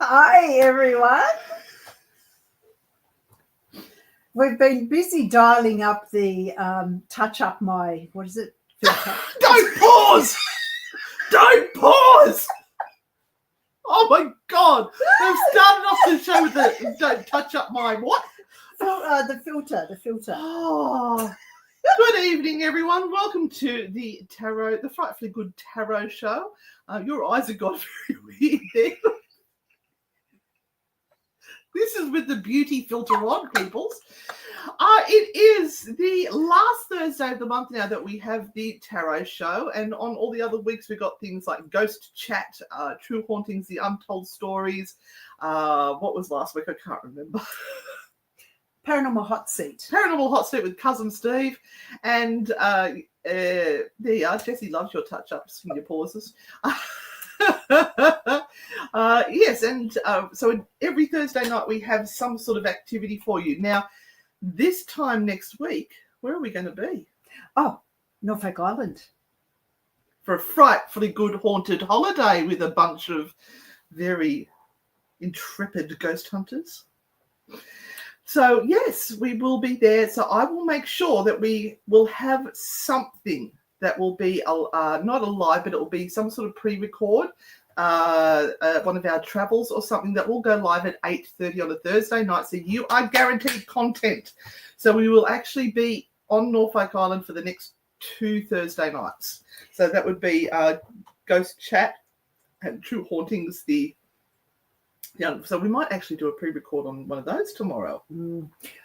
Hi, everyone. We've been busy dialing up the touch up my, what is it? Filter. Don't pause! Don't pause! Oh my God! They've started off the show with the don't touch up my what? The filter. Oh, good evening, everyone. Welcome to the Frightfully Good Tarot Show. Your eyes have got very weird there. This is with the beauty filter on, peoples. It is the last Thursday of the month now that we have the tarot show, and on all the other weeks we've got things like Ghost Chat, True Hauntings, The Untold Stories. What was last week? I can't remember. Paranormal Hot Seat. Paranormal Hot Seat with Cousin Steve. And there you are. Jessie loves your touch-ups and your pauses. Yes, and so every Thursday night we have some sort of activity for you. Now, this time next week, where are we going to be? Oh, Norfolk Island. For a frightfully good haunted holiday with a bunch of very intrepid ghost hunters. So, yes, we will be there. So I will make sure that we will have something that will be not a live, but it will be some sort of pre-record, one of our travels or something that will go live at 8:30 on a Thursday night. So you are guaranteed content. So we will actually be on Norfolk Island for the next 2 Thursday nights. So that would be Ghost Chat and True Hauntings, so we might actually do a pre-record on one of those tomorrow.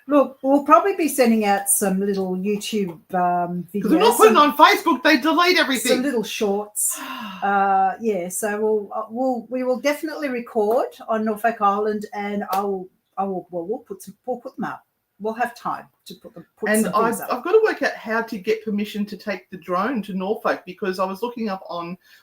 Look, we'll probably be sending out some little YouTube videos. Because we're not putting on Facebook; they delete everything. Some little shorts. So we will definitely record on Norfolk Island, and we'll put them up. We'll have time to put some things up. I've got to work out how to get permission to take the drone to Norfolk, because I was looking up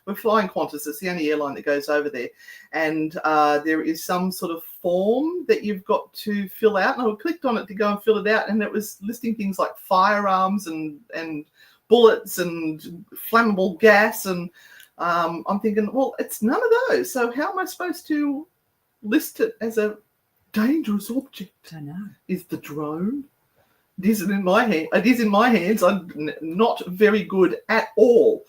we're flying Qantas, it's the only airline that goes over there, and there is some sort of form that you've got to fill out, and I clicked on it to go and fill it out, and it was listing things like firearms and bullets and flammable gas, and I'm thinking, well, it's none of those, so how am I supposed to list it as a dangerous object? I know. Is the drone? It isn't in my hand. It is in my hands. I'm not very good at all.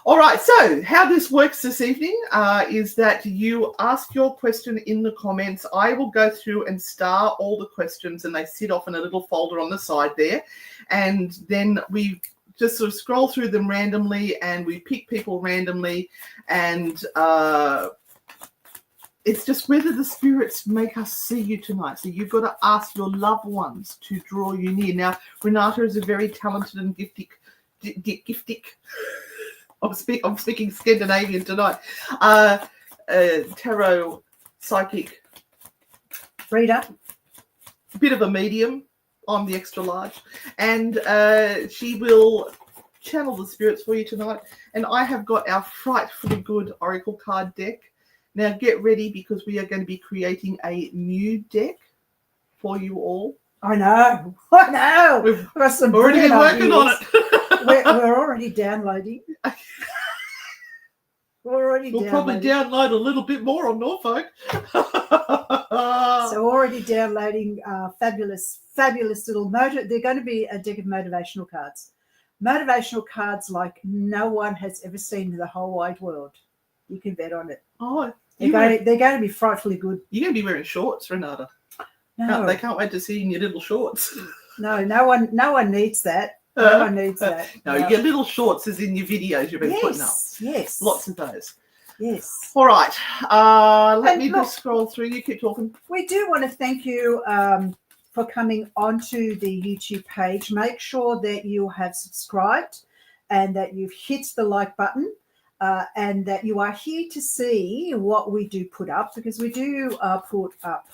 All right. So how this works this evening is that you ask your question in the comments. I will go through and star all the questions, and they sit off in a little folder on the side there. And then we just sort of scroll through them randomly, and we pick people randomly, and it's just whether the spirits make us see you tonight. So you've got to ask your loved ones to draw you near. Now, Renata is a very talented and gifted. I'm speaking Scandinavian tonight. Tarot psychic reader. A bit of a medium. I'm the extra large. And she will channel the spirits for you tonight. And I have got our Frightfully Good Oracle card deck. Now get ready, because we are going to be creating a new deck for you all. I know. We've already been working on it. we're already downloading. We'll probably download a little bit more on Norfolk. So already downloading fabulous little They're going to be a deck of motivational cards. Motivational cards like no one has ever seen in the whole wide world. You can bet on it. Oh, they're going to be frightfully good. You're going to be wearing shorts, Renata. No, they can't wait to see you in your little shorts. No one needs that. No one needs that. No, your little shorts is in your videos you've been putting up. Yes. Lots of those. Yes. All right. Let me just scroll through. You keep talking. We do want to thank you for coming onto the YouTube page. Make sure that you have subscribed and that you've hit the like button. And that you are here to see what we do put up, because we do put up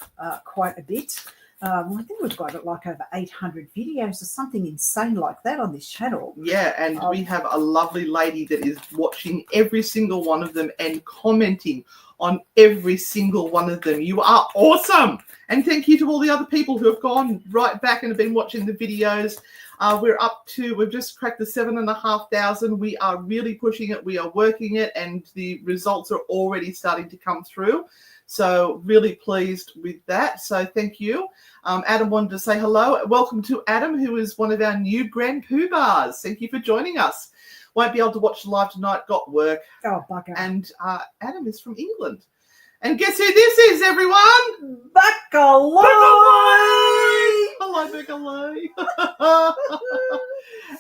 quite a bit. I think we've got like over 800 videos or something insane like that on this channel. Yeah, and we have a lovely lady that is watching every single one of them and commenting on every single one of them. You are awesome. And thank you to all the other people who have gone right back and have been watching the videos. We've just cracked the 7,500. We are really pushing it. We are working it, and the results are already starting to come through. So really pleased with that. So thank you. Adam wanted to say hello. Welcome to Adam, who is one of our new Grand Poobahs. Thank you for joining us. Won't be able to watch live tonight. Got work. Oh, bugger. And Adam is from England. And guess who this is, everyone? Buckaloo! Hello, Buckaloo.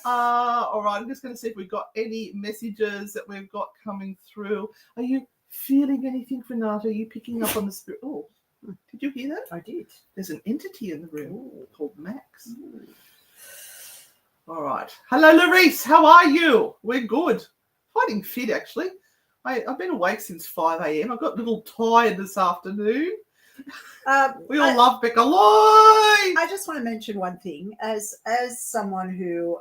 All right, I'm just going to see if we've got any messages that we've got coming through. Are you feeling anything, Renata? Are you picking up on the spirit? Oh, did you hear that? I did. There's an entity in the room called Max. All right. Hello, Larice. How are you? We're good. Fighting fit, actually. I've been awake since 5 a.m. I got a little tired this afternoon. We all love Buckaloo. I just want to mention one thing. As someone who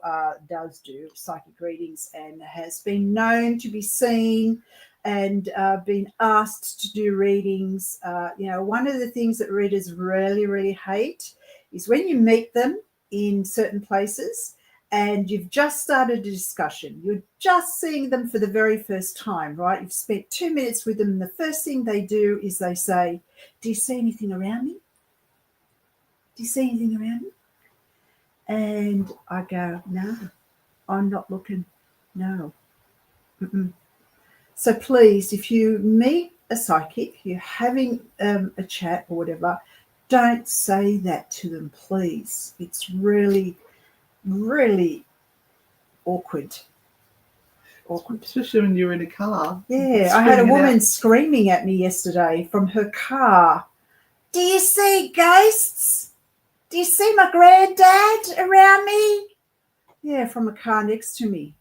does do psychic readings and has been known to be seen and been asked to do readings, one of the things that readers really, really hate is when you meet them in certain places and you've just started a discussion. You're just seeing them for the very first time, right? You've spent 2 minutes with them, and the first thing they do is they say, "Do you see anything around me? Do you see anything around me?" And I go, "No, I'm not looking. No." Mm-mm. So please, if you meet a psychic, you're having a chat or whatever, don't say that to them, please. It's really, really awkward. Especially when you're in a car. Yeah, I had a woman screaming at me yesterday from her car. "Do you see ghosts? Do you see my granddad around me?" Yeah, from a car next to me.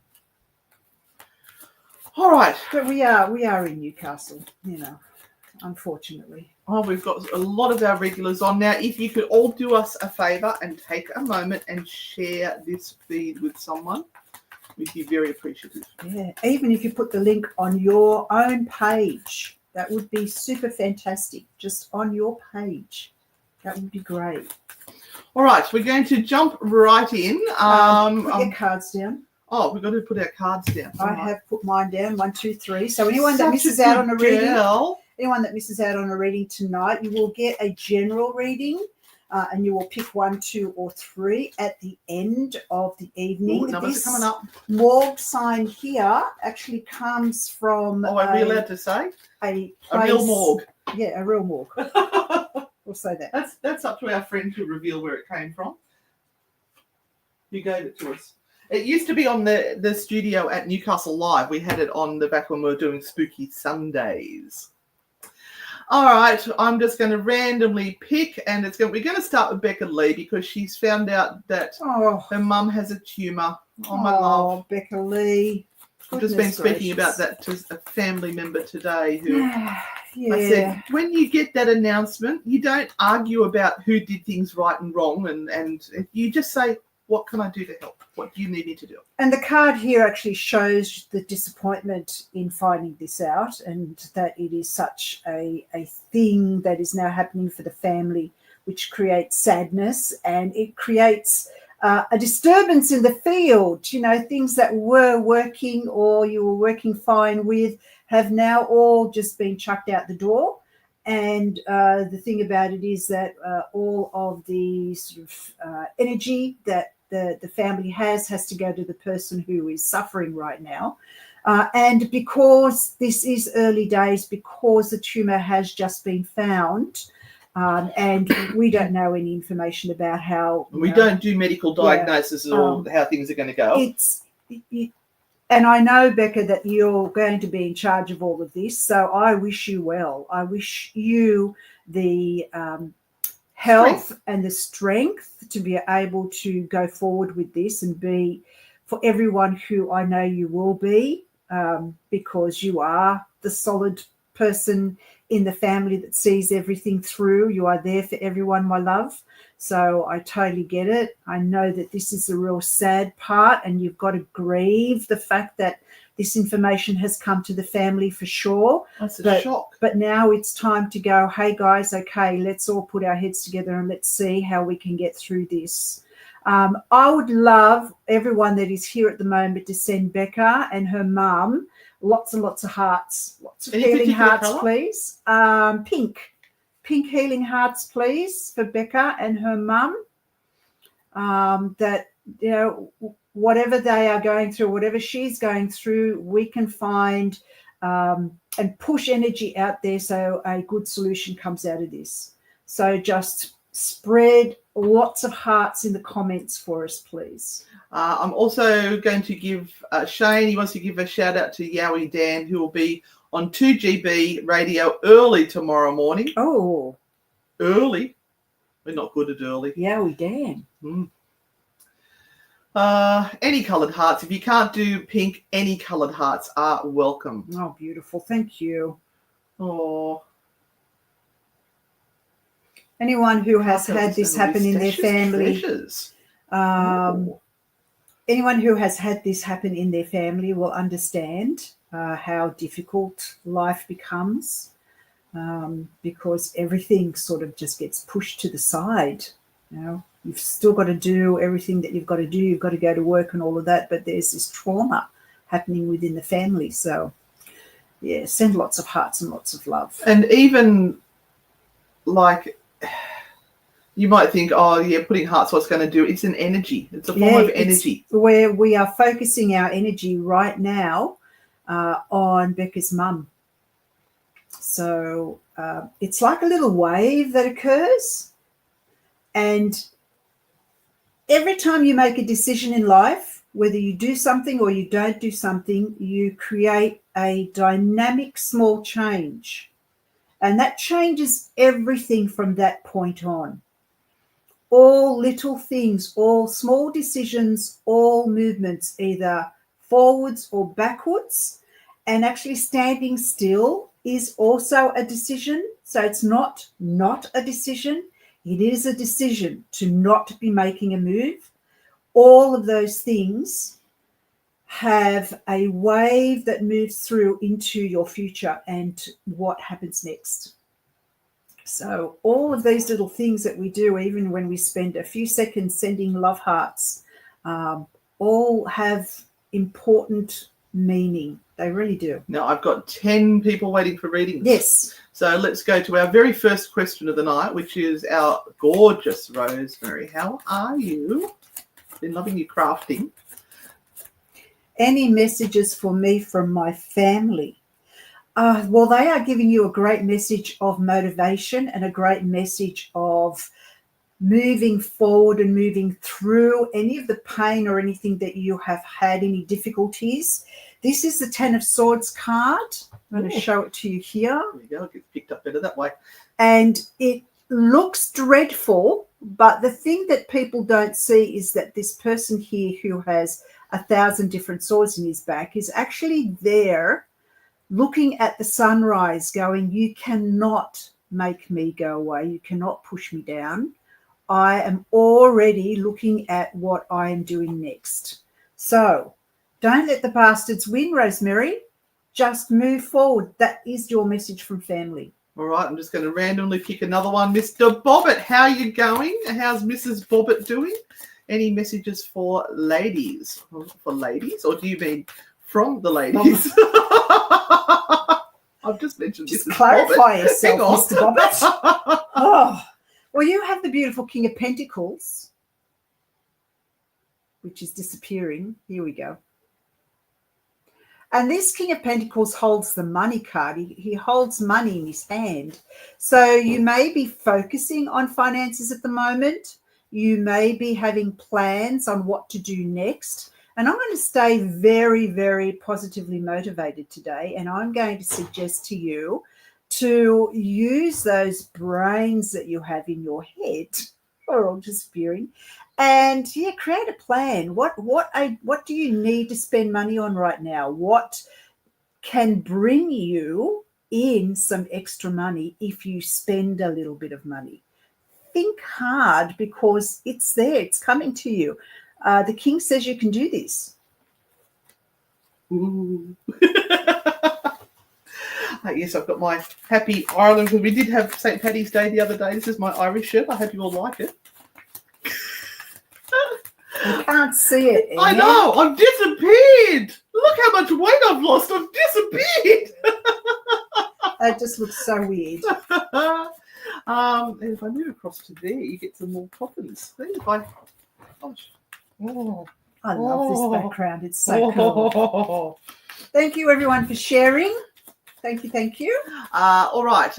All right. But we are in Newcastle, unfortunately. Oh, we've got a lot of our regulars on now. If you could all do us a favour and take a moment and share this feed with someone, we'd be very appreciative. Yeah, even if you put the link on your own page, that would be super fantastic. Just on your page. That would be great. All right, we're going to jump right in. Put your cards down. Oh, we've got to put our cards down. I have put mine down, 1, 2, 3. So anyone that misses out on a reading, tonight, you will get a general reading, and you will pick 1, 2, or 3 at the end of the evening. Ooh, numbers are coming up. Morgue sign here actually comes from. Oh, are we allowed to say? A real morgue. Yeah, a real morgue. We'll say that. That's up to our friend to reveal where it came from. You gave it to us. It used to be on the studio at Newcastle Live. We had it on the back when we were doing Spooky Sundays. All right, I'm just going to randomly pick, and we're going to start with Becca Lee because she's found out that her mum has a tumour. Oh, my love. Becca Lee. I've just been speaking about that to a family member today who Yeah. I said, when you get that announcement, you don't argue about who did things right and wrong, and you just say, what can I do to help? What do you need me to do? And the card here actually shows the disappointment in finding this out, and that it is such a thing that is now happening for the family, which creates sadness, and it creates a disturbance in the field. Things that were working or you were working fine with have now all just been chucked out the door. And the thing about it is that all of the sort of energy that the family has to go to the person who is suffering right now. And because this is early days, because the tumour has just been found, and we don't know any information about how... We don't do medical diagnosis or how things are going to go. And I know, Becca, that you're going to be in charge of all of this, so I wish you well. I wish you the health and the strength to be able to go forward with this and be for everyone who I know you will be, because you are the solid person in the family that sees everything through. You are there for everyone, my love. So I totally get it. I know that this is the real sad part, and you've got to grieve the fact that this information has come to the family for sure. That's a shock. But now it's time to go, hey, guys, okay, let's all put our heads together and let's see how we can get through this. I would love everyone that is here at the moment to send Becca and her mum lots and lots of hearts, lots of Any healing particular hearts, colour? please. Pink healing hearts, please, for Becca and her mum. That, you know, whatever they are going through, whatever she's going through, we can find and push energy out there so a good solution comes out of this. So just spread lots of hearts in the comments for us, please. I'm also going to give Shane, he wants to give a shout out to Yowie Dan, who will be on 2GB radio early tomorrow morning. Oh. Early. We're not good at early. Yowie Dan. Any coloured hearts. If you can't do pink, any coloured hearts are welcome. Oh, beautiful. Thank you. Oh. Anyone who has had this happen in their family, anyone who has had this happen in their family will understand how difficult life becomes because everything sort of just gets pushed to the side. You know, you've still got to do everything that you've got to do. You've got to go to work and all of that, but there's this trauma happening within the family. So, yeah, send lots of hearts and lots of love. And even like, you might think, oh, yeah, putting hearts, what's going to do? It's an energy. It's a form of energy. Where we are focusing our energy right now on Becca's mum. So it's like a little wave that occurs. And every time you make a decision in life, whether you do something or you don't do something, you create a dynamic small change. And that changes everything from that point on. All little things, all small decisions, all movements, either forwards or backwards. And actually standing still is also a decision. So it's not a decision. It is a decision to not be making a move. All of those things have a wave that moves through into your future and what happens next. So all of these little things that we do, even when we spend a few seconds sending love hearts, all have important meaning. They really do. Now, I've got 10 people waiting for readings. Yes. So let's go to our very first question of the night, which is our gorgeous Rosemary. How are you? Been loving your crafting. Any messages for me from my family? Well, they are giving you a great message of motivation and a great message of moving forward and moving through any of the pain or anything that you have had, any difficulties. This is the 10 of Swords card. I'm going to show it to you here. There you go. It gets picked up better that way. And it looks dreadful, but the thing that people don't see is that this person here who has 1,000 different swords in his back is actually there looking at the sunrise going, you cannot make me go away. You cannot push me down. I am already looking at what I am doing next. So don't let the bastards win, Rosemary. Just move forward. That is your message from family. All right, I'm just going to randomly pick another one. Mr. Bobbit, how are you going? How's Mrs. Bobbit doing? Any messages for ladies? For ladies? Or do you mean from the ladies? I've just mentioned just Mrs. clarify Bobbit. yourself, Mr. Bobbit. Oh, well, you have the beautiful King of Pentacles, which is disappearing. Here we go. And this King of Pentacles holds the money card. He holds money in his hand. So you may be focusing on finances at the moment. You may be having plans on what to do next. And I'm going to stay very, very positively motivated today. And I'm going to suggest to you to use those brains that you have in your head, are all disappearing, and yeah, create a plan. What do you need to spend money on right now? What can bring you in some extra money if you spend a little bit of money? Think hard because it's there. It's coming to you. The king says you can do this. Ooh. Yes, I've got my happy Ireland, because we did have St. Paddy's Day the other day. This is my Irish shirt. I hope you all like it. can't see it. I know. I've disappeared. Look how much weight I've lost. I've disappeared. That just looks so weird. And if I move across to there, you get some more coffins. See if I. Gosh. Oh. I love this background. It's so cool. Thank you, everyone, for sharing. Thank you, thank you. All right.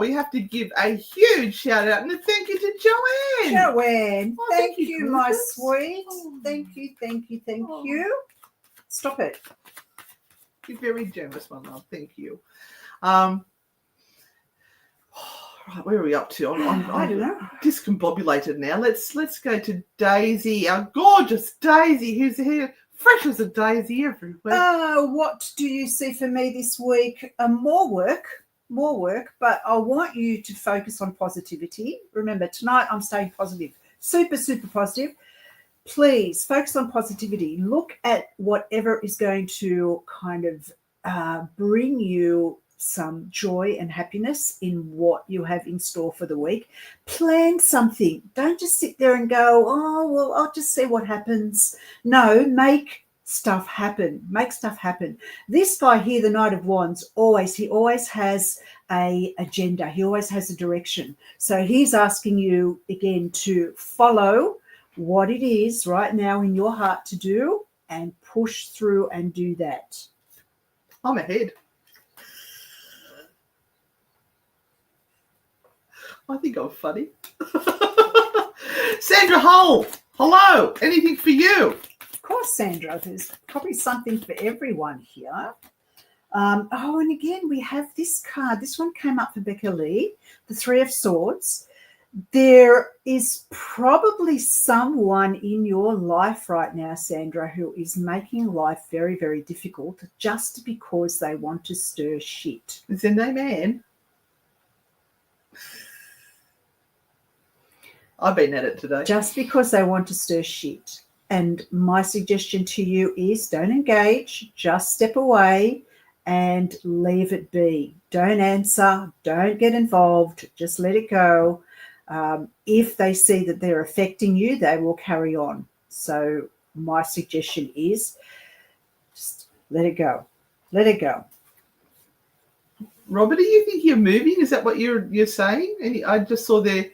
We have to give a huge shout out and a thank you to Joanne. Joanne, Oh, thank you, my goodness. sweet. Thank you, thank you, thank you. Stop it. You're very generous, my love. Thank you. Right, where are we up to? I don't know. Discombobulated now. Let's go to Daisy, our gorgeous Daisy, who's here, fresh as a daisy everywhere. What do you see for me this week? More work, but I want you to focus on positivity. Remember, tonight I'm staying positive, super, super positive. Please focus on positivity. Look at whatever is going to kind of bring you some joy and happiness in what you have in store for the week. Plan something. Don't just sit there and go, oh, well, I'll just see what happens. No, make stuff happen. Make stuff happen. This guy here, the Knight of Wands, he always has a agenda. He always has a direction. So he's asking you again to follow what it is right now in your heart to do and push through and do that. I'm ahead. I think I'm funny. Sandra Hull, hello. Anything for you? Of course, Sandra. There's probably something for everyone here. And again, we have this card. This one came up for Becca Lee, the Three of Swords. There is probably someone in your life right now, Sandra, who is making life very, very difficult just because they want to stir shit. Is their name Anne? I've been at it today. Just because they want to stir shit. And my suggestion to you is don't engage, just step away and leave it be. Don't answer, don't get involved, just let it go. If they see that they're affecting you, they will carry on. So my suggestion is just let it go. Let it go. Robert, do you think you're moving? Is that what you're saying? I just saw there.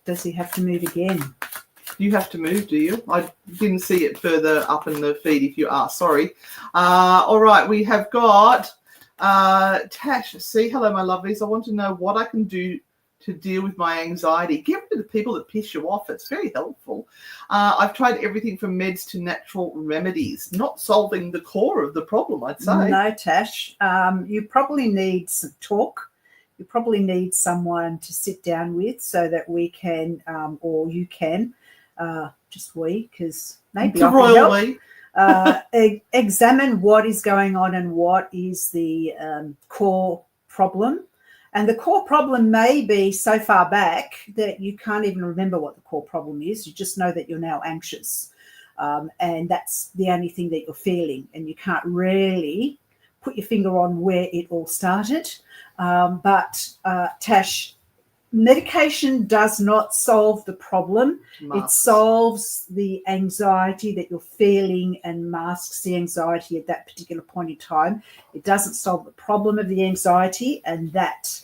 Does he have to move again? You have to move, do you? I didn't see it further up in the feed if you are. Sorry. All right, we have got Tash. See, hello, my lovelies. I want to know what I can do to deal with my anxiety. Get rid of the people that piss you off. It's very helpful. I've tried everything from meds to natural remedies. Not solving the core of the problem, I'd say. No, Tash. You probably need some talk. You probably need someone to sit down with so that we can, or you can, just we, because maybe I can help, examine what is going on and what is the core problem. And the core problem may be so far back that you can't even remember what the core problem is. You just know that you're now anxious. And that's the only thing that you're feeling. And you can't really put your finger on where it all started. But Tash, medication does not solve the problem. It solves the anxiety that you're feeling and masks the anxiety at that particular point in time. It doesn't solve the problem of the anxiety, and that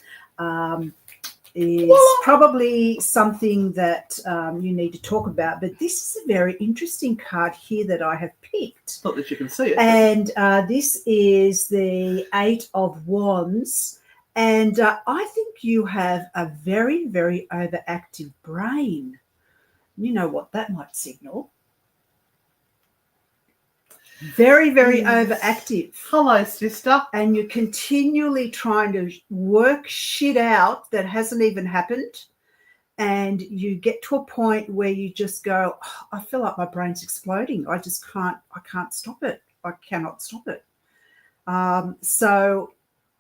is probably something that you need to talk about. But this is a very interesting card here that I have picked. Not that you can see it. And this is the Eight of Wands. And I think you have a very, very overactive brain. You know what that might signal. Very, very overactive. Hello, sister. And you're continually trying to work shit out that hasn't even happened. And you get to a point where you just go, oh, I feel like my brain's exploding. I can't stop it. I cannot stop it. So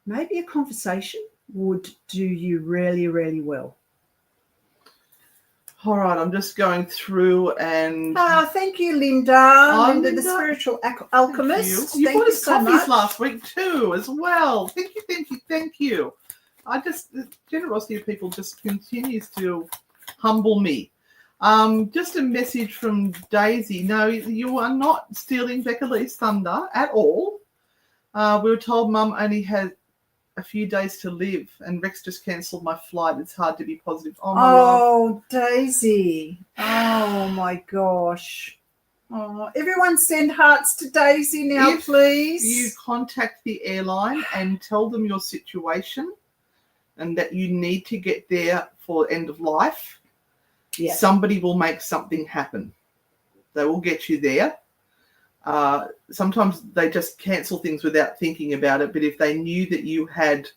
maybe a conversation would do you really, really well. All right, I'm just going through and... thank you, Linda. Linda, the Linda. spiritual alchemist. You bought us so coffees much. last week too, as well. Thank you, thank you, thank you. The generosity of people just continues to humble me. Just a message from Daisy. No, you are not stealing Becca Lee's thunder at all. We were told Mum only had a few days to live, and Rex just cancelled my flight. It's hard to be positive. Oh, my love. Oh, Daisy. Oh, my gosh. Oh, everyone send hearts to Daisy now, please. You contact the airline and tell them your situation and that you need to get there for end of life. Yeah. Somebody will make something happen. They will get you there. Sometimes they just cancel things without thinking about it, but if they knew that you had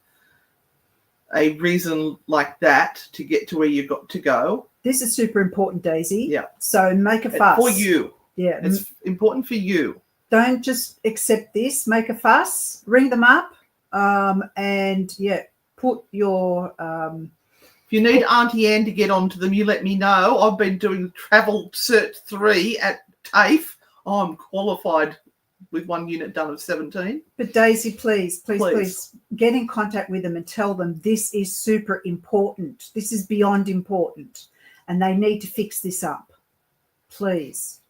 a reason like that to get to where you got to go. This is super important, Daisy. Yeah. So make a fuss. For you. Yeah. It's important for you. Don't just accept this. Make a fuss. Ring them up. And, yeah, put your... if you need Auntie Anne to get onto them, you let me know. I've been doing Travel Cert 3 at TAFE. I'm qualified with one unit done of 17. But Daisy, please get in contact with them and tell them this is super important. This is beyond important. And they need to fix this up. Please.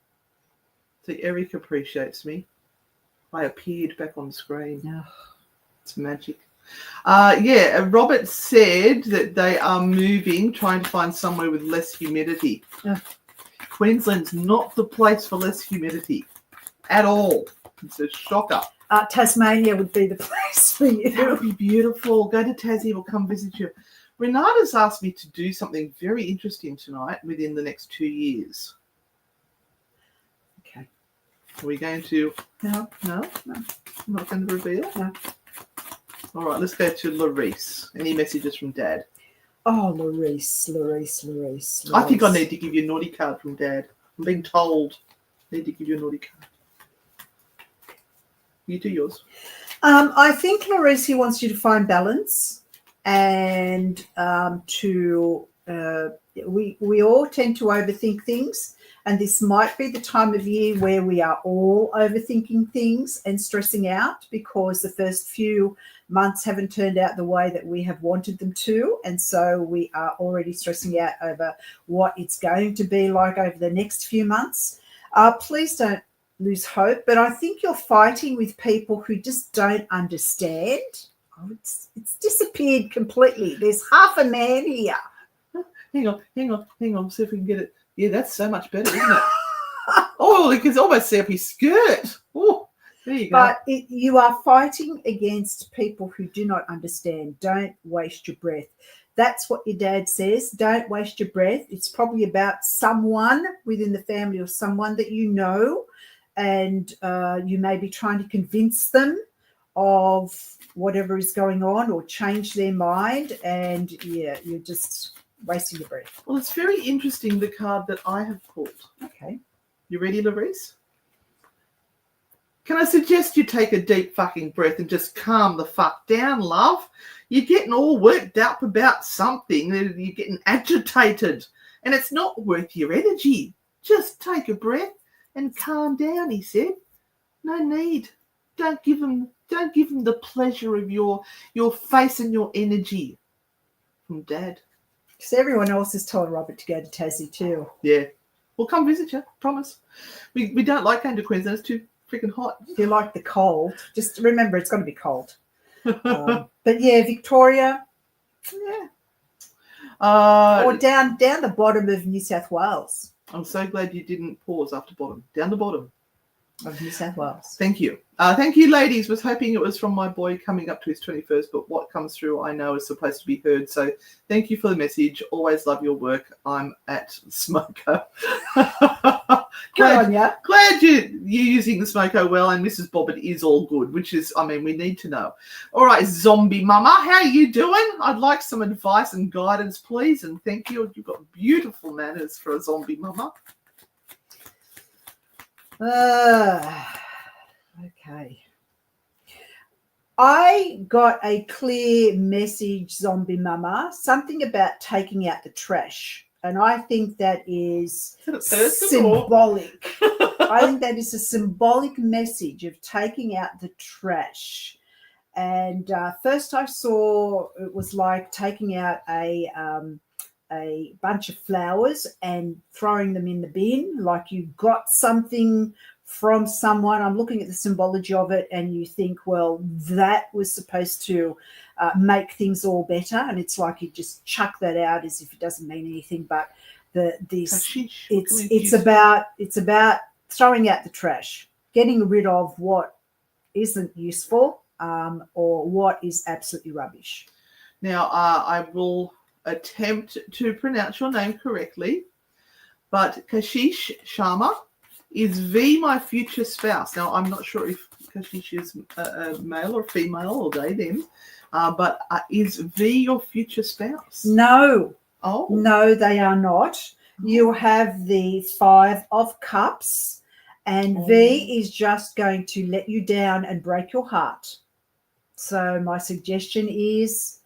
See, Eric appreciates me. I appeared back on screen. Oh. It's magic. Robert said that they are moving, trying to find somewhere with less humidity. Oh. Queensland's not the place for less humidity at all. It's a shocker. Tasmania would be the place for you. That would be beautiful. Go to Tassie. We'll come visit you. Renata's asked me to do something very interesting tonight within the next 2 years. Okay. Are we going to... No. I'm not going to reveal? No. All right, let's go to Larice. Any messages from Dad? Oh, Larice. I think I need to give you a naughty card from Dad. I'm being told I need to give you a naughty card. You do yours. I think Larice wants you to find balance and we all tend to overthink things, and this might be the time of year where we are all overthinking things and stressing out because the first few months haven't turned out the way that we have wanted them to, and so we are already stressing out over what it's going to be like over the next few months. Please don't lose hope, but I think you're fighting with people who just don't understand. Oh, it's disappeared completely. There's half a man here. Hang on, see if we can get it. Yeah, that's so much better, isn't it? Oh, you can almost see up his skirt. Oh, there you go. But you are fighting against people who do not understand. Don't waste your breath. That's what your dad says. Don't waste your breath. It's probably about someone within the family or someone that you know, and you may be trying to convince them of whatever is going on or change their mind, and yeah, you're just wasting your breath. Well, it's very interesting, the card that I have pulled. Okay. You ready, Larice? Can I suggest you take a deep fucking breath and just calm the fuck down, love? You're getting all worked up about something. You're getting agitated, and it's not worth your energy. Just take a breath and calm down, he said. No need. Don't give him the pleasure of your face and your energy. From Dad. Because everyone else has told Robert to go to Tassie too. Yeah. We'll come visit you, promise. We don't like going to Queensland. It's too freaking hot. If you like the cold, just remember it's going to be cold. But yeah, Victoria. Yeah. Or down the bottom of New South Wales. I'm so glad you didn't pause after bottom. Down the bottom of New South Wales. Thank you. Thank you, ladies. Was hoping it was from my boy coming up to his 21st, but what comes through I know is supposed to be heard. So thank you for the message. Always love your work. I'm at Smoko. Glad you're using the Smoko well, and Mrs. Bobbit is all good, which is, I mean, we need to know. All right, Zombie Mama, how are you doing? I'd like some advice and guidance, please, and thank you. You've got beautiful manners for a Zombie Mama. Okay. I got a clear message, Zombie Mama, something about taking out the trash. And I think that is symbolic. I think that is a symbolic message of taking out the trash. And first I saw it was like taking out a a bunch of flowers and throwing them in the bin, like you got something from someone. I'm looking at the symbology of it, and you think, well, that was supposed to make things all better, and it's like you just chuck that out as if it doesn't mean anything. But it's about throwing out the trash, getting rid of what isn't useful, or what is absolutely rubbish. Now, I will attempt to pronounce your name correctly, but Kashish Sharma is V my future spouse. Now, I'm not sure if Kashish is a male or female or they, them, but is V your future spouse? No. Oh. No, they are not. You have the 5 of Cups, and V is just going to let you down and break your heart. So my suggestion is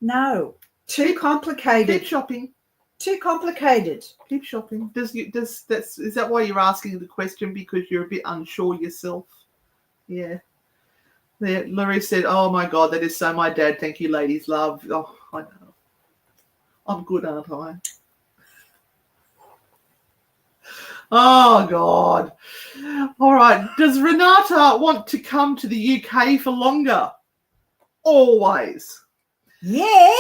no. Too complicated. Keep shopping. Too complicated. Keep shopping. Is that why you're asking the question? Because you're a bit unsure yourself? Yeah. Larry said, "Oh my God, that is so my dad. Thank you, ladies. Love." Oh, I know. I'm good, aren't I? Oh God. All right. Does Renata want to come to the UK for longer? Always. Yeah.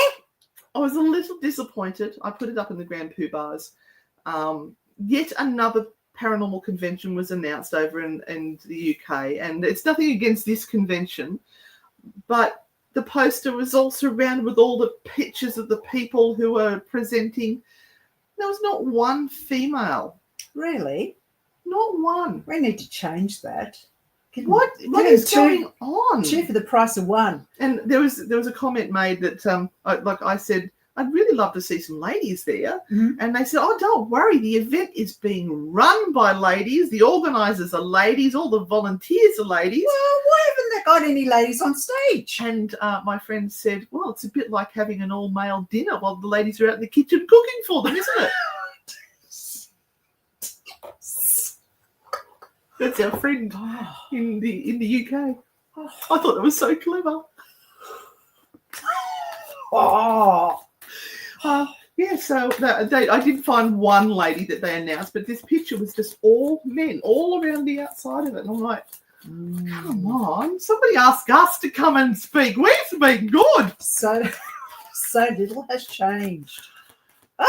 I was a little disappointed. I put it up in the Grand Poo Bars. Yet another paranormal convention was announced over in the UK, and it's nothing against this convention, but the poster was all surrounded with all the pictures of the people who were presenting. There was not one female. Really? Not one. We need to change that. What is going on? 2 for the price of 1. And there was a comment made that, like I said, I'd really love to see some ladies there. Mm-hmm. And they said, oh, don't worry, the event is being run by ladies. The organisers are ladies. All the volunteers are ladies. Well, why haven't they got any ladies on stage? And my friend said, well, it's a bit like having an all-male dinner while the ladies are out in the kitchen cooking for them, isn't it? That's our friend in the UK. I thought that was so clever. Yeah, so I did find one lady that they announced, but this picture was just all men, all around the outside of it. And I'm like, come on, somebody ask us to come and speak. We've been good. So little has changed. All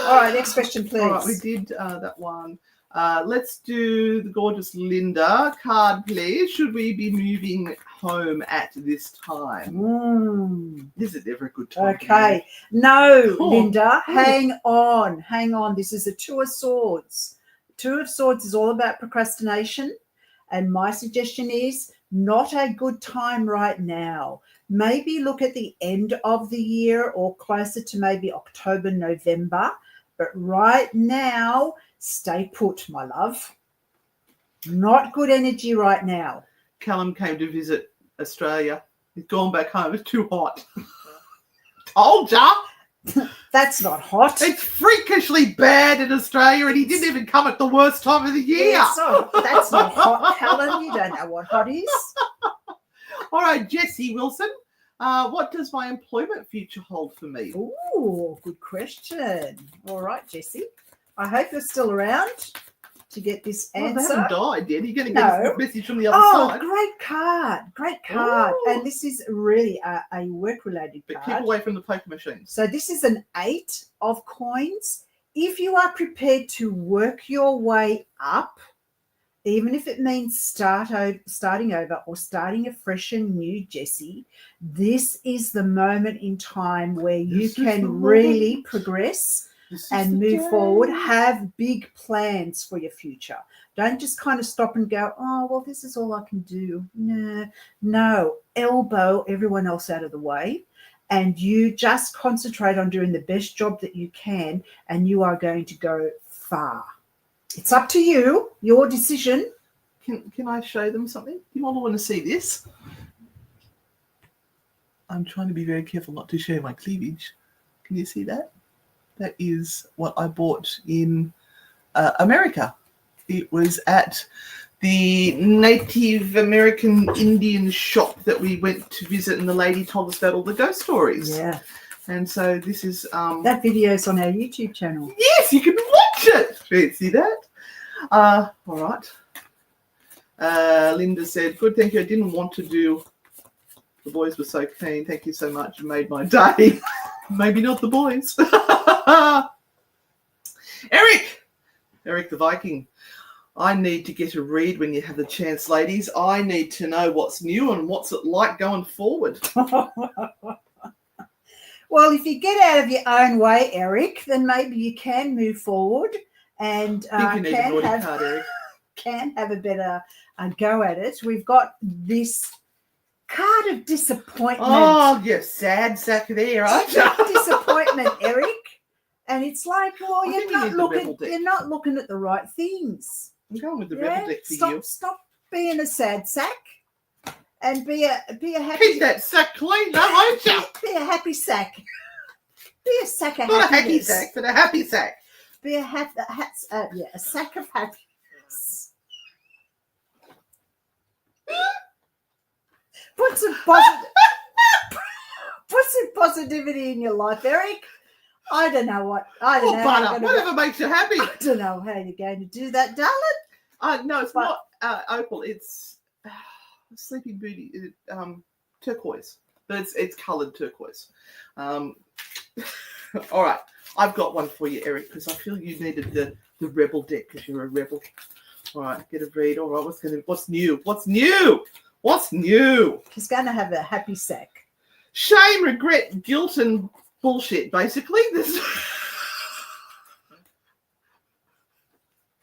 right, next question, please. All right, we did that one. Let's do the gorgeous Linda card, please. Should we be moving home at this time? This is never a good time. Okay. No, Linda, hang on. This is a 2 of Swords. 2 of Swords is all about procrastination. And my suggestion is not a good time right now. Maybe look at the end of the year or closer to maybe October, November. But right now, stay put, my love. Not good energy right now. Callum came to visit Australia. He's gone back home. It's too hot. Told ya. That's not hot. It's freakishly bad in Australia, and he didn't even come at the worst time of the year. Yeah, so that's not hot, Callum. You don't know what hot is. All right, Jessie Wilson. What does my employment future hold for me? Ooh, good question. All right, Jessie. I hope you're still around to get this answer. They haven't died yet. You're going to get a message from the other side. Great card. Ooh. And this is really a work-related card. But keep away from the poker machines. So this is an 8 of coins. If you are prepared to work your way up, even if it means starting over or starting afresh and new, Jessie, this is the moment in time where you can really progress and move forward. Have big plans for your future. Don't just kind of stop and go, oh, well, this is all I can do. No, elbow everyone else out of the way, and you just concentrate on doing the best job that you can, and you are going to go far. It's up to you, your decision. Can I show them something? You all want to see this? I'm trying to be very careful not to show my cleavage. Can you see that? That is what I bought in America. It was at the Native American Indian shop that we went to visit, and the lady told us about all the ghost stories. Yeah. And so this is that video's on our YouTube channel. Yes, you can watch it. Fancy that. All right. Linda said, good, thank you. I didn't want to do. The boys were so keen. Thank you so much. You made my day. Maybe not the boys. Eric the Viking. I need to get a read when you have the chance, ladies. I need to know what's new and what's it like going forward. Well, if you get out of your own way, Eric, then maybe you can move forward and can have a better go at it. We've got this card of disappointment. Oh, you sad sack there, aren't you? Disappointment, Eric. And it's like, well, you're not looking at the right things. I'm going with the rebel deck for you. Stop being a sad sack. And be a happy. Keep that sack clean, no, won't you? Be a happy sack. Be a sack of not happiness. Not a hacky sack, but a happy sack. Be a a sack of happiness. Put some positivity in your life, Eric. I don't know. Whatever makes you happy. I don't know how you're going to do that, darling. No, it's not opal. It's Sleeping Beauty, turquoise, but it's coloured turquoise. All right, I've got one for you, Eric, because I feel you needed the rebel deck because you're a rebel. All right, get a read. All right, what's new? What's new? What's new? He's going to have a happy sack. Shame, regret, guilt, and bullshit. Basically, this.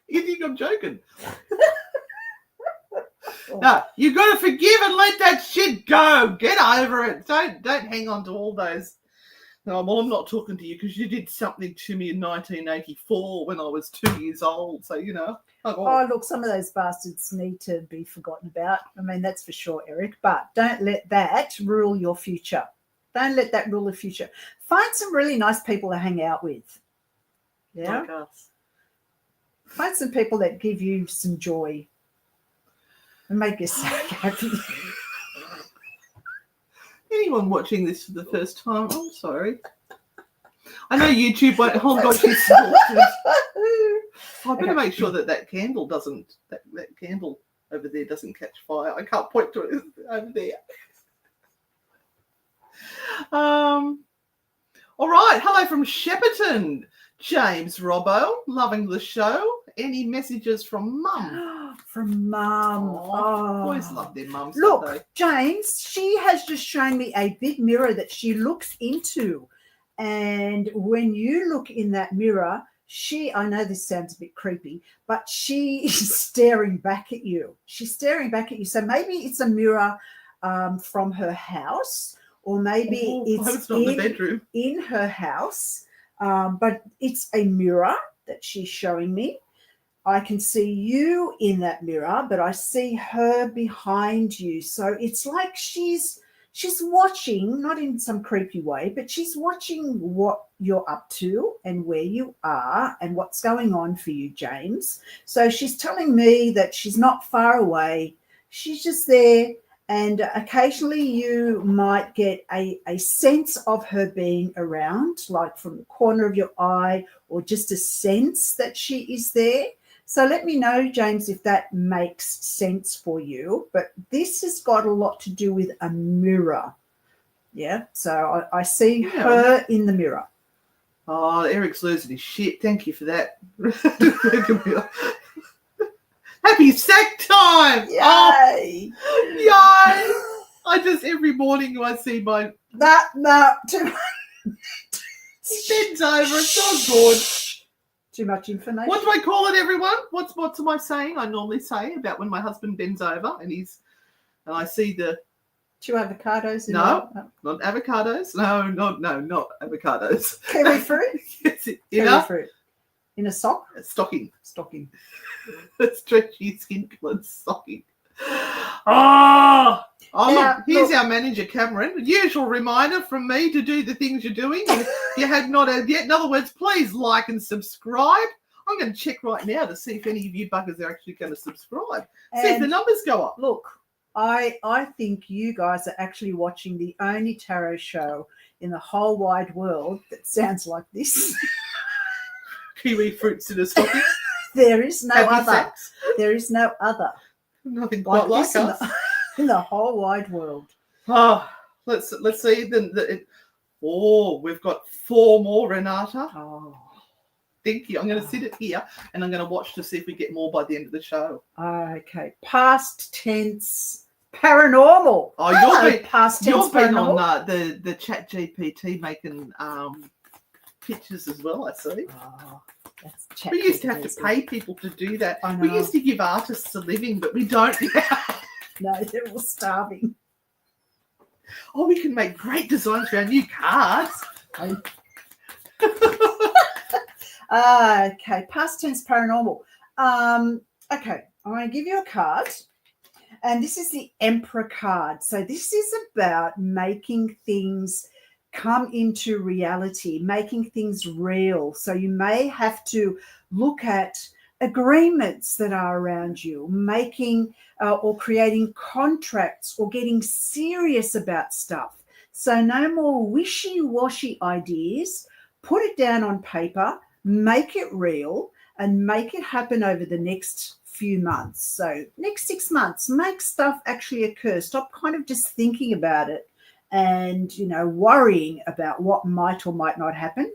You think I'm joking? No, you got to forgive and let that shit go. Get over it. Don't hang on to all those. No, well, I'm not talking to you because you did something to me in 1984 when I was 2 years old. So, you know. Oh, look, some of those bastards need to be forgotten about. I mean, that's for sure, Eric. But don't let that rule your future. Don't let that rule the future. Find some really nice people to hang out with. Yeah? Like us. Find some people that give you some joy and make you so happy. Anyone watching this for the first time, I'm sorry. I know YouTube won't. Oh God, she's sorted. I better make sure that candle doesn't. That candle over there doesn't catch fire. I can't point to it over there. All right. Hello from Shepparton, James Robbo. Loving the show. Any messages from Mum? From Mum. Oh. Boys love their mums. Look, James, she has just shown me a big mirror that she looks into. And when you look in that mirror, I know this sounds a bit creepy, but she is staring back at you. She's staring back at you. So maybe it's a mirror from her house, or maybe it's not in the bedroom. In her house. But it's a mirror that she's showing me. I can see you in that mirror, but I see her behind you. So it's like she's watching, not in some creepy way, but she's watching what you're up to and where you are and what's going on for you, James. So she's telling me that she's not far away. She's just there. And occasionally you might get a sense of her being around, like from the corner of your eye, or just a sense that she is there. So let me know, James, if that makes sense for you. But this has got a lot to do with a mirror. Yeah, so I see her in the mirror. Oh, Eric's losing his shit. Thank you for that. Happy sack time! Yay! Oh, yay! I just, every morning I see my... No, too much. He bends over, it's so good. Too much information. What do I call it, everyone? What am I saying? I normally say about when my husband bends over and I see the... 2 avocados. Not avocados. No, not avocados. Kiwi fruit? Yes, Kiwi fruit. In a sock? A stocking. A stretchy skin colored stocking. Oh, Now, look, here's our manager, Cameron. Usual reminder from me to do the things you're doing. If you had not had yet. In other words, please like and subscribe. I'm going to check right now to see if any of you buggers are actually going to subscribe. See if the numbers go up. Look, I think you guys are actually watching the only tarot show in the whole wide world that sounds like this. Kiwi fruits in a stocking. There is no Happy other. sex. There is no other Nothing quite like this in us. in the whole wide world. Oh, let's see. We've got 4 more, Renata. Oh, Thank you. I'm going to sit it here and I'm going to watch to see if we get more by the end of the show. okay. Past tense paranormal. Oh, Past tense you've been paranormal. on the Chat GPT making pictures as well, I see. Oh, that's We used to have to pay people to do that. I know. We used to give artists a living, but we don't now. No, they're all starving. Oh, we can make great designs for our new cards. Okay, past tense paranormal. Okay, I'm going to give you a card, and this is the Emperor card. So this is about making things come into reality, making things real. So you may have to look at agreements that are around you, making or creating contracts or getting serious about stuff. So no more wishy-washy ideas. Put it down on paper, make it real, and make it happen over the next few months. So next 6 months, make stuff actually occur. Stop kind of just thinking about it and, worrying about what might or might not happen.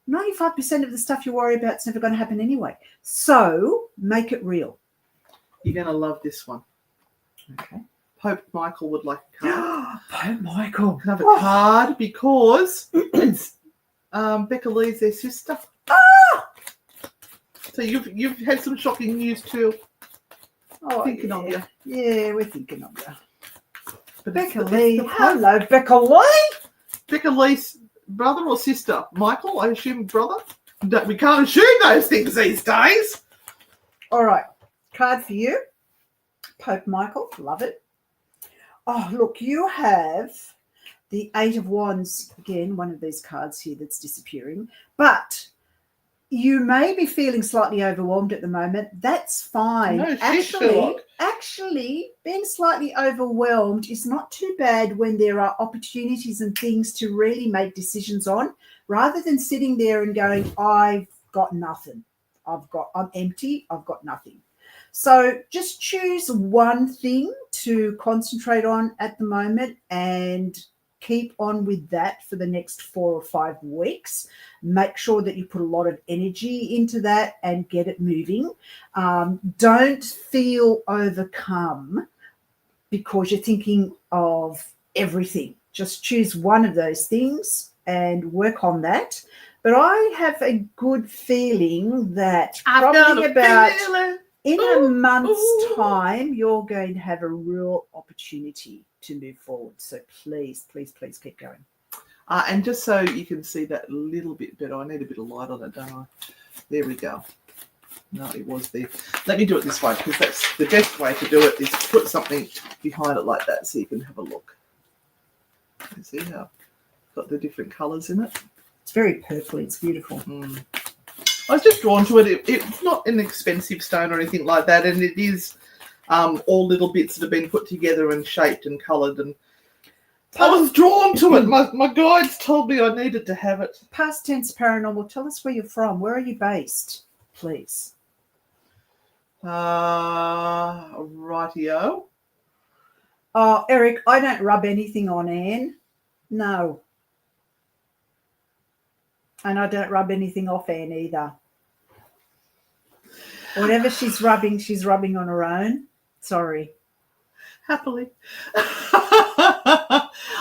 95% of the stuff you worry about is never going to happen anyway. So make it real. You're going to love this one. Okay. Pope Michael would like a card. Pope Michael. Can I have a card because it's Becca Lee's their sister. So you've had some shocking news too. Oh, Thinking of you. Yeah, we're thinking of you. But Becca Lee. Hello, Becca Lee. Becca Lee's brother or sister? Michael, I assume brother? We can't assume those things these days. All right. Card for you. Pope Michael. Love it. Oh, look, you have the 8 of Wands. Again, one of these cards here that's disappearing. But you may be feeling slightly overwhelmed at the moment. That's fine. No, actually, being slightly overwhelmed is not too bad when there are opportunities and things to really make decisions on, rather than sitting there and going, I've got nothing. I'm empty. I've got nothing. So just choose one thing to concentrate on at the moment and keep on with that for the next 4 or 5 weeks. Make sure that you put a lot of energy into that and get it moving. Don't feel overcome because you're thinking of everything. Just choose one of those things and work on that. But I have a good feeling that probably about in a month's time, you're going to have a real opportunity to move forward. So please, please, please keep going. And just so you can see that a little bit better, I need a bit of light on it, don't I? There we go. No, it was there. Let me do it this way, because that's the best way to do it, is to put something behind it like that so you can have a look. You see how it's got the different colours in it? It's very purpley. It's beautiful. I was just drawn to it. It's not an expensive stone or anything like that, and it is all little bits that have been put together and shaped and coloured. And I was drawn to it. My guides told me I needed to have it. Past tense paranormal. Tell us where you're from. Where are you based, please? Rightio. Oh, Eric, I don't rub anything on Anne. No. And I don't rub anything off Anne either. Whatever she's rubbing on her own. Sorry. Happily.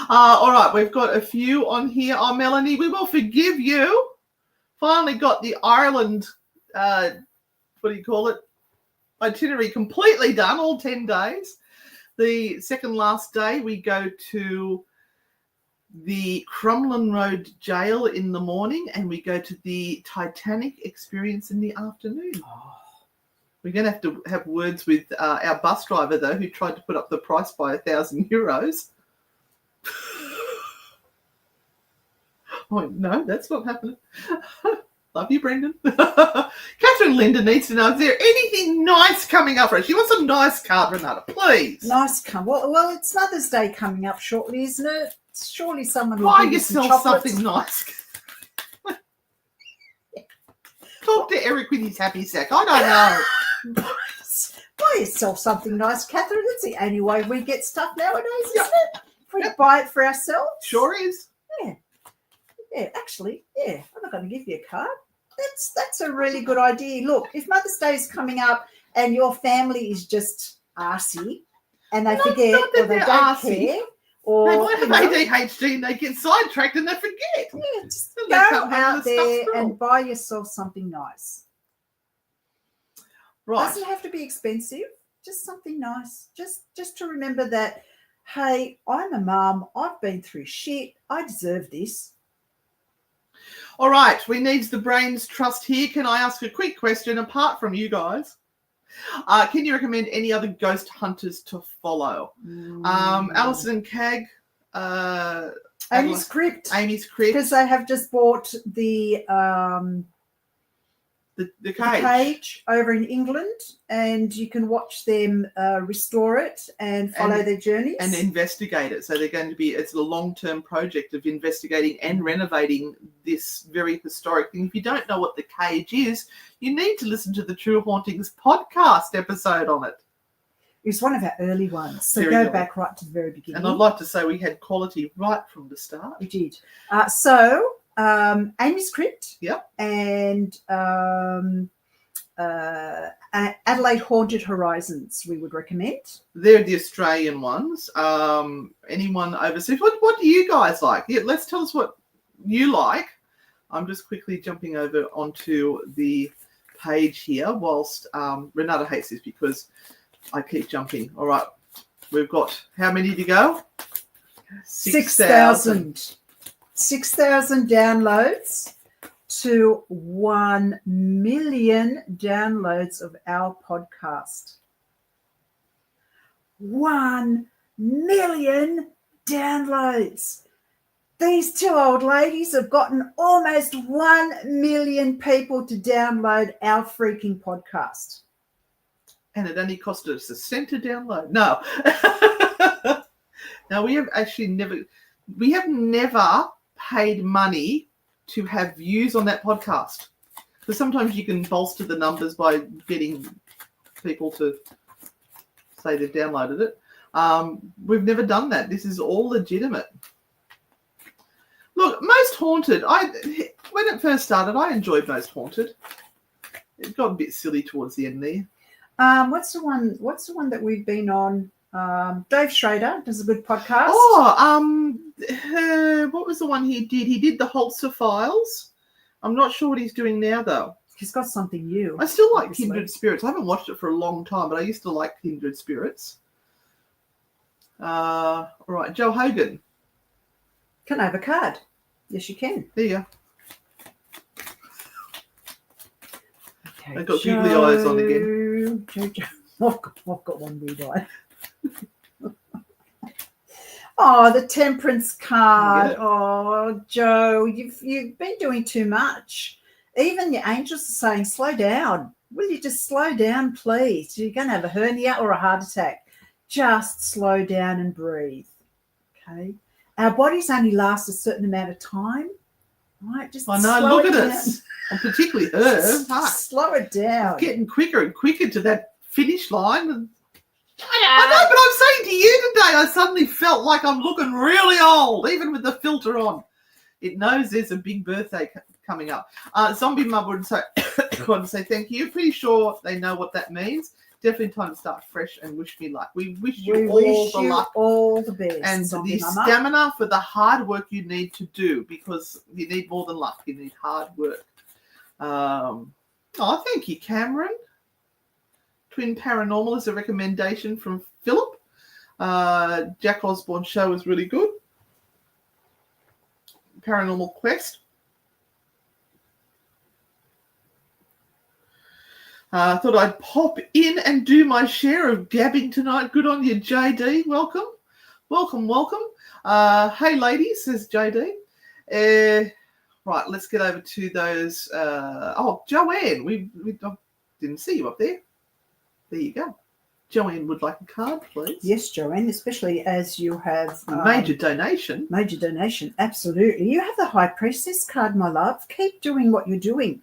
All right, we've got a few on here. Oh, Melanie, we will forgive you. Finally got the Ireland, itinerary completely done, all 10 days. The second last day, we go to the Crumlin Road Jail in the morning, and we go to the Titanic experience in the afternoon. Oh. We're going to have words with our bus driver, though, who tried to put up the price by €1,000. Oh, no, that's not happening. Love you, Brendan. Catherine Linda needs to know, is there anything nice coming up for us? She wants a nice card, Renata, please. Nice card. Well, it's Mother's Day coming up shortly, isn't it? Surely someone will Buy give you some yourself chocolates. something nice. Talk to Eric with his happy sack. I don't know. Buy yourself something nice, Catherine. That's the only way we get stuff nowadays, isn't it? If we buy it for ourselves. Sure is. Yeah, actually, yeah. I'm not going to give you a card. That's a really good idea. Look, if Mother's Day is coming up and your family is just arsey and they forget not that or they they're don't arsey. care, or They might have ADHD and they get sidetracked and they forget. yeah, just And go they can't remember out the there stuff and wrong. buy yourself something nice. Right. Doesn't have to be expensive. Just something nice. Just to remember that, hey, I'm a mum. I've been through shit. I deserve this. All right. We need the brain's trust here. Can I ask a quick question apart from you guys? Can you recommend any other ghost hunters to follow? Alison and Cag. Amy's Crypt. Amy's Crypt. Because they have just bought the cage over in England, and you can watch them restore it and follow their journeys. And investigate it. So they're going to be, it's a long-term project of investigating and renovating this very historic thing. If you don't know what the cage is, you need to listen to the True Hauntings podcast episode on it. It was one of our early ones. So Very go early. back right to the very beginning. And I'd like to say we had quality right from the start. We did. So Amy's Crypt. Yep. And Adelaide Haunted Horizons we would recommend. They're the Australian ones. Anyone overseas? What do you guys like? Yeah, let's tell us what you like. I'm just quickly jumping over onto the page here whilst Renata hates this because I keep jumping. All right. We've got how many to go? 6,000. 6,000 downloads to 1 million downloads of our podcast. 1 million downloads. These two old ladies have gotten almost 1 million people to download our freaking podcast. And it only costed us $0.01 to download. No. Now, we have never paid money to have views on that podcast. Because sometimes you can bolster the numbers by getting people to say they've downloaded it. We've never done that. This is all legitimate. Look, Most Haunted. When it first started, I enjoyed Most Haunted. It got a bit silly towards the end there. What's the one that we've been on? Dave Schrader does a good podcast. What was the one he did? He did the Holzer Files. I'm not sure what he's doing now, though. He's got something new. I still like obviously. Kindred Spirits. I haven't watched it for a long time, but I used to like Kindred Spirits. All right, Joe Hogan. Can I have a card? Yes, you can. There you go. Okay, I've got googly eyes on again. Joe. I've got one weird eye. Oh, the temperance card. Oh, Joe, you've been doing too much. Even your angels are saying, slow down. Will you just slow down, please? You're going to have a hernia or a heart attack. Just slow down and breathe. Okay? Our bodies only last a certain amount of time. Right? Just I know, slow look it at down. us. And particularly her. Just slow it down. Getting quicker and quicker to that finish line. I know, but I'm saying to you today, I suddenly felt like I'm looking really old, even with the filter on. It knows there's a big birthday coming up. Zombie Mum would say, thank you. Pretty sure they know what that means. Definitely time to start fresh and wish me luck. We wish you all the best. And Zombie the Mama. stamina for the hard work you need to do, because you need more than luck. You need hard work. Thank you, Cameron. Twin Paranormal is a recommendation from Philip. Jack Osborne show is really good. Paranormal Quest. Thought I'd pop in and do my share of gabbing tonight. Good on you, JD. Welcome. Welcome. Hey, ladies, says JD. Right, let's get over to those. Joanne, we didn't see you up there. There you go. Joanne would like a card, please. Yes, Joanne, especially as you have major donation. Major donation, absolutely. You have the High Priestess card, my love. Keep doing what you're doing.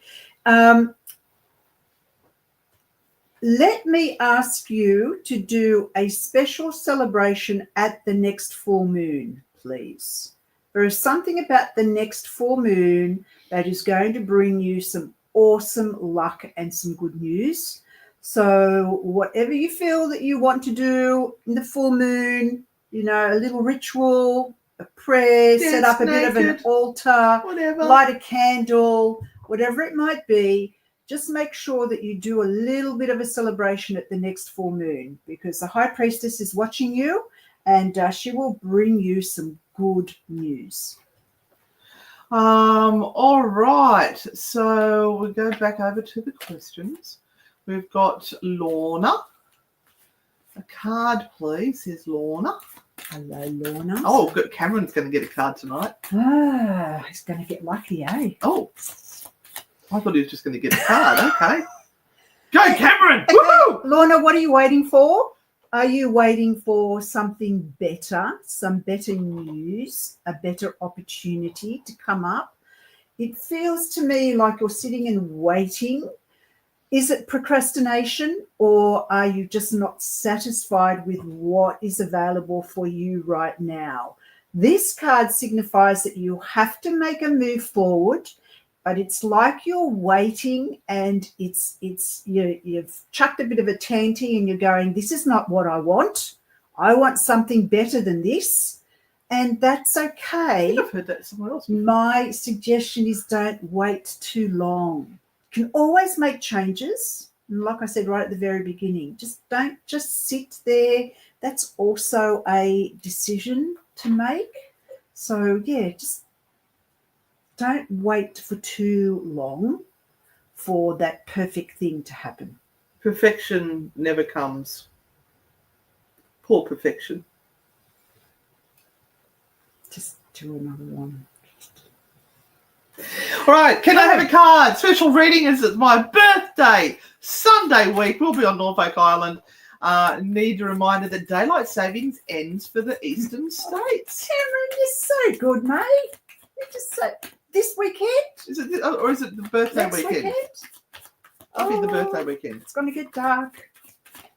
Let me ask you to do a special celebration at the next full moon, please. There is something about the next full moon that is going to bring you some awesome luck and some good news. So whatever you feel that you want to do in the full moon, you know, a little ritual, a prayer, set up a bit of an altar, whatever, light a candle, whatever it might be, just make sure that you do a little bit of a celebration at the next full moon, because the High Priestess is watching you and she will bring you some good news. All right. So we go back over to the questions. We've got Lorna. A card, please, says Lorna. Hello, Lorna. Oh, good. Cameron's going to get a card tonight. Ah, he's going to get lucky, eh? Oh, I thought he was just going to get a card. Okay. Go, Cameron! Okay. Woo-hoo! Lorna, what are you waiting for? Are you waiting for something better, some better news, a better opportunity to come up? It feels to me like you're sitting and waiting. Is it procrastination, or are you just not satisfied with what is available for you right now? This card signifies that you have to make a move forward, but it's like you're waiting and you've chucked a bit of a tanty and you're going, this is not what I want. I want something better than this. And that's okay. I've heard that somewhere else. My suggestion is don't wait too long. You can always make changes. And like I said right at the very beginning, don't just sit there. That's also a decision to make. So, yeah, just don't wait for too long for that perfect thing to happen. Perfection never comes. Poor perfection. Just do another one. All right, can I have a card? Special reading is it's my birthday, Sunday week. We'll be on Norfolk Island. Need a reminder that daylight savings ends for the eastern states. Cameron, you're so good, mate. You're just so... This weekend? Is it, or is it the birthday weekend? It'll be the birthday weekend. It's going to get dark.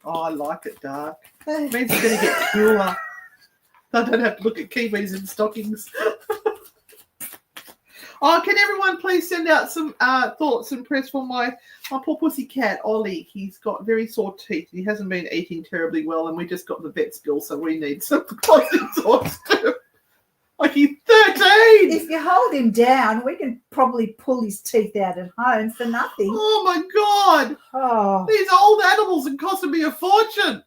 Oh, I like it dark. It means it's going to get cooler. I don't have to look at kiwis in stockings. Oh, can everyone please send out some thoughts and prayers for my poor pussy cat, Ollie. He's got very sore teeth. He hasn't been eating terribly well, and we just got the vet's bill, so we need some positive thoughts too. Like he's 13. If you hold him down, we can probably pull his teeth out at home for nothing. Oh, my God. Oh. These old animals are costing me a fortune.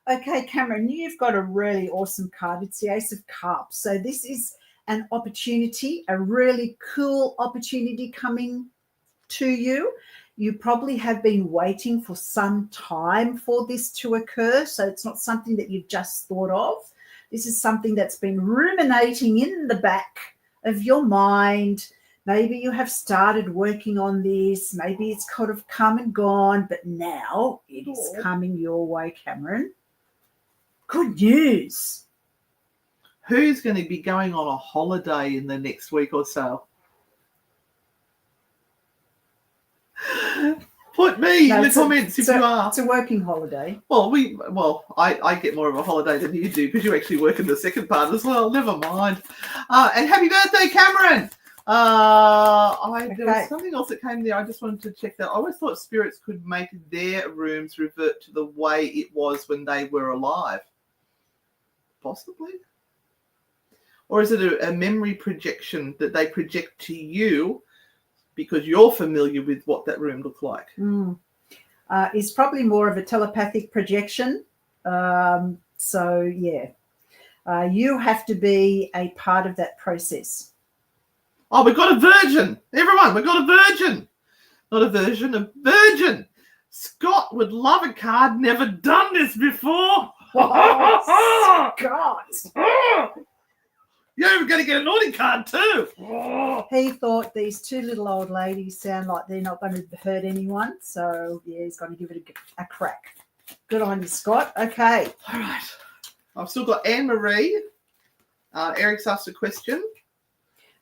Okay, Cameron, you've got a really awesome card. It's the Ace of Cups. So this is an opportunity, a really cool opportunity coming to you. You probably have been waiting for some time for this to occur, so it's not something that you've just thought of. This is something that's been ruminating in the back of your mind. Maybe you have started working on this. Maybe it's kind of come and gone, but now it is coming your way, Cameron. Good news. Who's going to be going on a holiday in the next week or so? Put me in the comments if you are. It's a working holiday. Well, I get more of a holiday than you do because you actually work in the second part as well. Never mind. And happy birthday, Cameron. There was something else that came there. I just wanted to check that. I always thought spirits could make their rooms revert to the way it was when they were alive. Possibly. Or is it a memory projection that they project to you because you're familiar with what that room looked like? It's probably more of a telepathic projection. So, yeah. You have to be a part of that process. Oh, we've got a virgin. Everyone, we've got a virgin. Not a version, a virgin. Scott would love a card. Never done this before. Oh, Scott. You're going to get a naughty card too. Oh. He thought these two little old ladies sound like they're not going to hurt anyone. So, yeah, he's going to give it a crack. Good on you, Scott. Okay. All right. I've still got Anne-Marie. Eric's asked a question.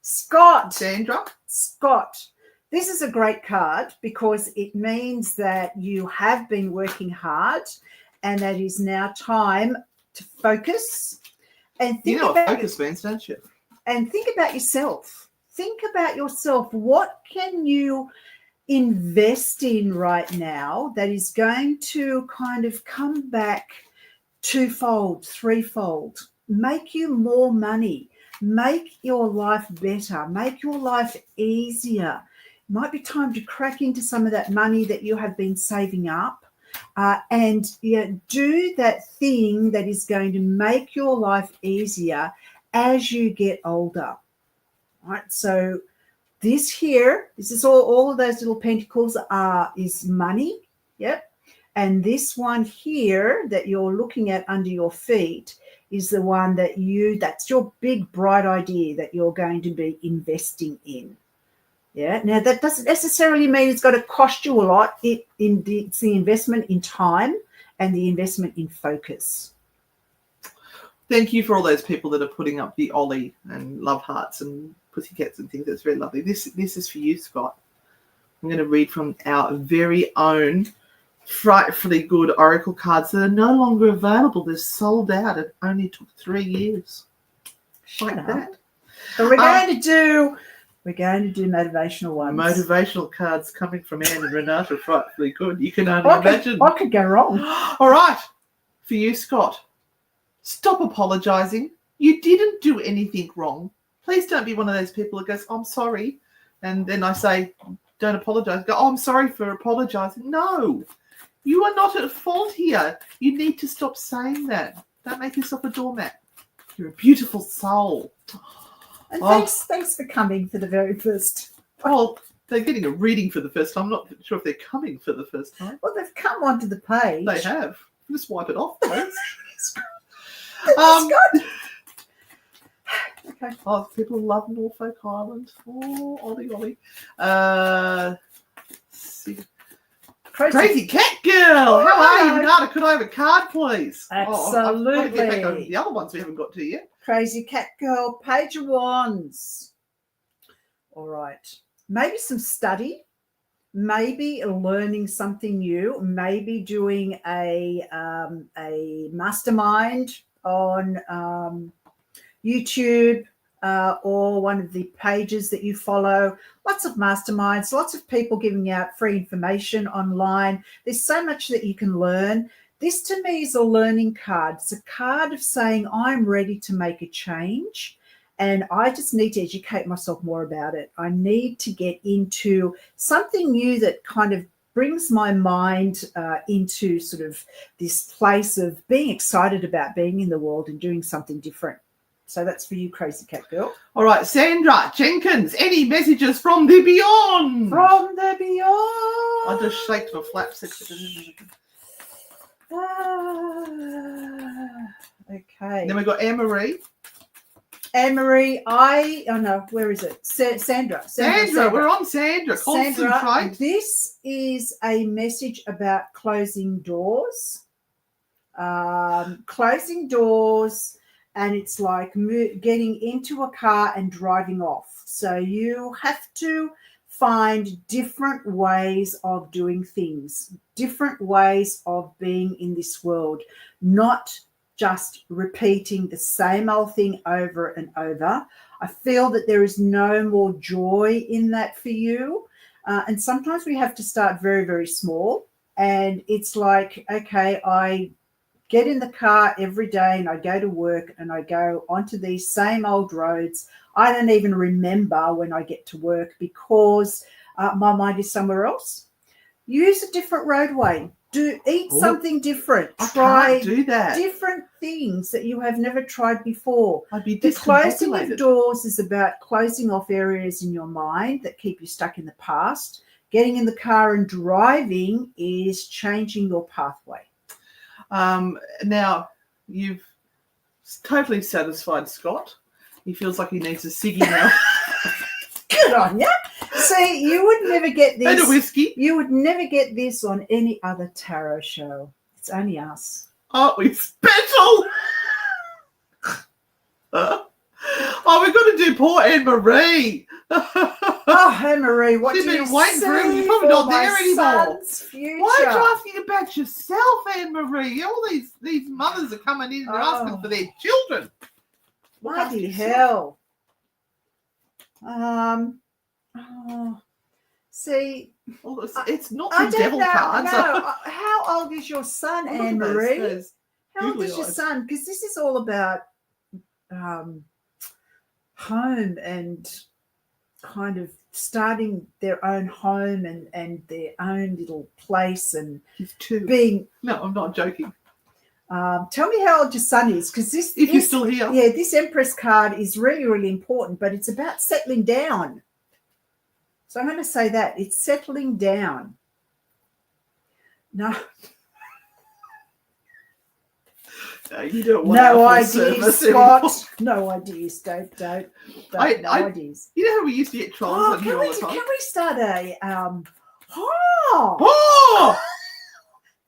Scott. Sandra. Scott. This is a great card because it means that you have been working hard and that is now time to focus and think what about focus means, don't you? And think about yourself. Think about yourself. What can you invest in right now that is going to kind of come back twofold, threefold, make you more money, make your life better, make your life easier? Might be time to crack into some of that money that you have been saving up and do that thing that is going to make your life easier as you get older. All right, so this is all of those little pentacles is money. Yep. And this one here that you're looking at under your feet is the one that's your big bright idea that you're going to be investing in. Yeah. Now that doesn't necessarily mean it's got to cost you a lot. It's the investment in time and the investment in focus. Thank you for all those people that are putting up the Ollie and love hearts and pussycats and things. That's very lovely. This is for you, Scott. I'm going to read from our very own Frightfully Good Oracle cards that are no longer available. They're sold out. It only took 3 years. Shut up. That. But we're going to do motivational ones. Motivational cards coming from Anne and Renata. Frightfully Good. You can only imagine. What could go wrong? All right. For you, Scott. Stop apologising. You didn't do anything wrong. Please don't be one of those people that goes, I'm sorry. And then I say, don't apologise. Go, I'm sorry for apologising. No, you are not at fault here. You need to stop saying that. Don't make yourself a doormat. You're a beautiful soul. And thanks for coming for the very first. Oh, they're getting a reading for the first time. I'm not sure if they're coming for the first time. Well, they've come onto the page. They have. Just wipe it off, please. Okay. Oh, people love Norfolk Island. Oh, Ollie. Crazy Cat Girl. How are you, Renata? Could I have a card, please? Absolutely. I've got to get back on the other ones we haven't got to yet. Crazy Cat Girl, Page of Wands. All right. Maybe some study. Maybe learning something new. Maybe doing a mastermind on YouTube or one of the pages that you follow. Lots of masterminds, lots of people giving out free information online. There's so much that you can learn. This to me is a learning card. It's a card of saying I'm ready to make a change and I just need to educate myself more about it. I need to get into something new that kind of brings my mind into sort of this place of being excited about being in the world and doing something different. So that's for you, Crazy Cat Girl. All right, Sandra Jenkins, any messages from the beyond? From the beyond. I just shaked my flaps. Okay. Then we've got Anne-Marie. Anne-Marie, where is it? Sandra, we're on Sandra. Sandra, this is a message about closing doors. Closing doors, and it's like getting into a car and driving off. So you have to find different ways of doing things, different ways of being in this world, not just repeating the same old thing over and over. I feel that there is no more joy in that for you. And sometimes we have to start very, very small. And it's like, okay, I get in the car every day and I go to work and I go onto these same old roads. I don't even remember when I get to work because my mind is somewhere else. Use a different roadway. Eat something different. Try do that. Different things that you have never tried before. The closing of doors is about closing off areas in your mind that keep you stuck in the past. Getting in the car and driving is changing your pathway. Now, you've totally satisfied Scott. He feels like he needs a ciggy now. Good on you. See, you would never get this. And a whiskey. You would never get this on any other tarot show. It's only us. Aren't we special? Oh, we've got to do poor Anne Marie. Oh, Anne Marie, what She's do you been waiting for him. She's see probably for not my there anymore. son's future? Why are you asking about yourself, Anne Marie? All these mothers are coming in and asking for their children. Bloody hell. See, Well, it's not I the don't devil know. cards. No, how old is your son, Oh, look Anne at those- Marie? those How old is googly your eyes. son? Because this is all about home and kind of starting their own home and their own little place and He's 2. being. No, I'm not joking. Tell me how old your son is, because this. If you're still here. Yeah, this Empress card is really, really important, but it's about settling down. So I'm going to say that it's settling down. No. No, you don't want No our full ideas, service anymore. Scott. No ideas. Don't. No I- ideas. You know how we used to get trolls Oh, on here all the time? can we start a Oh!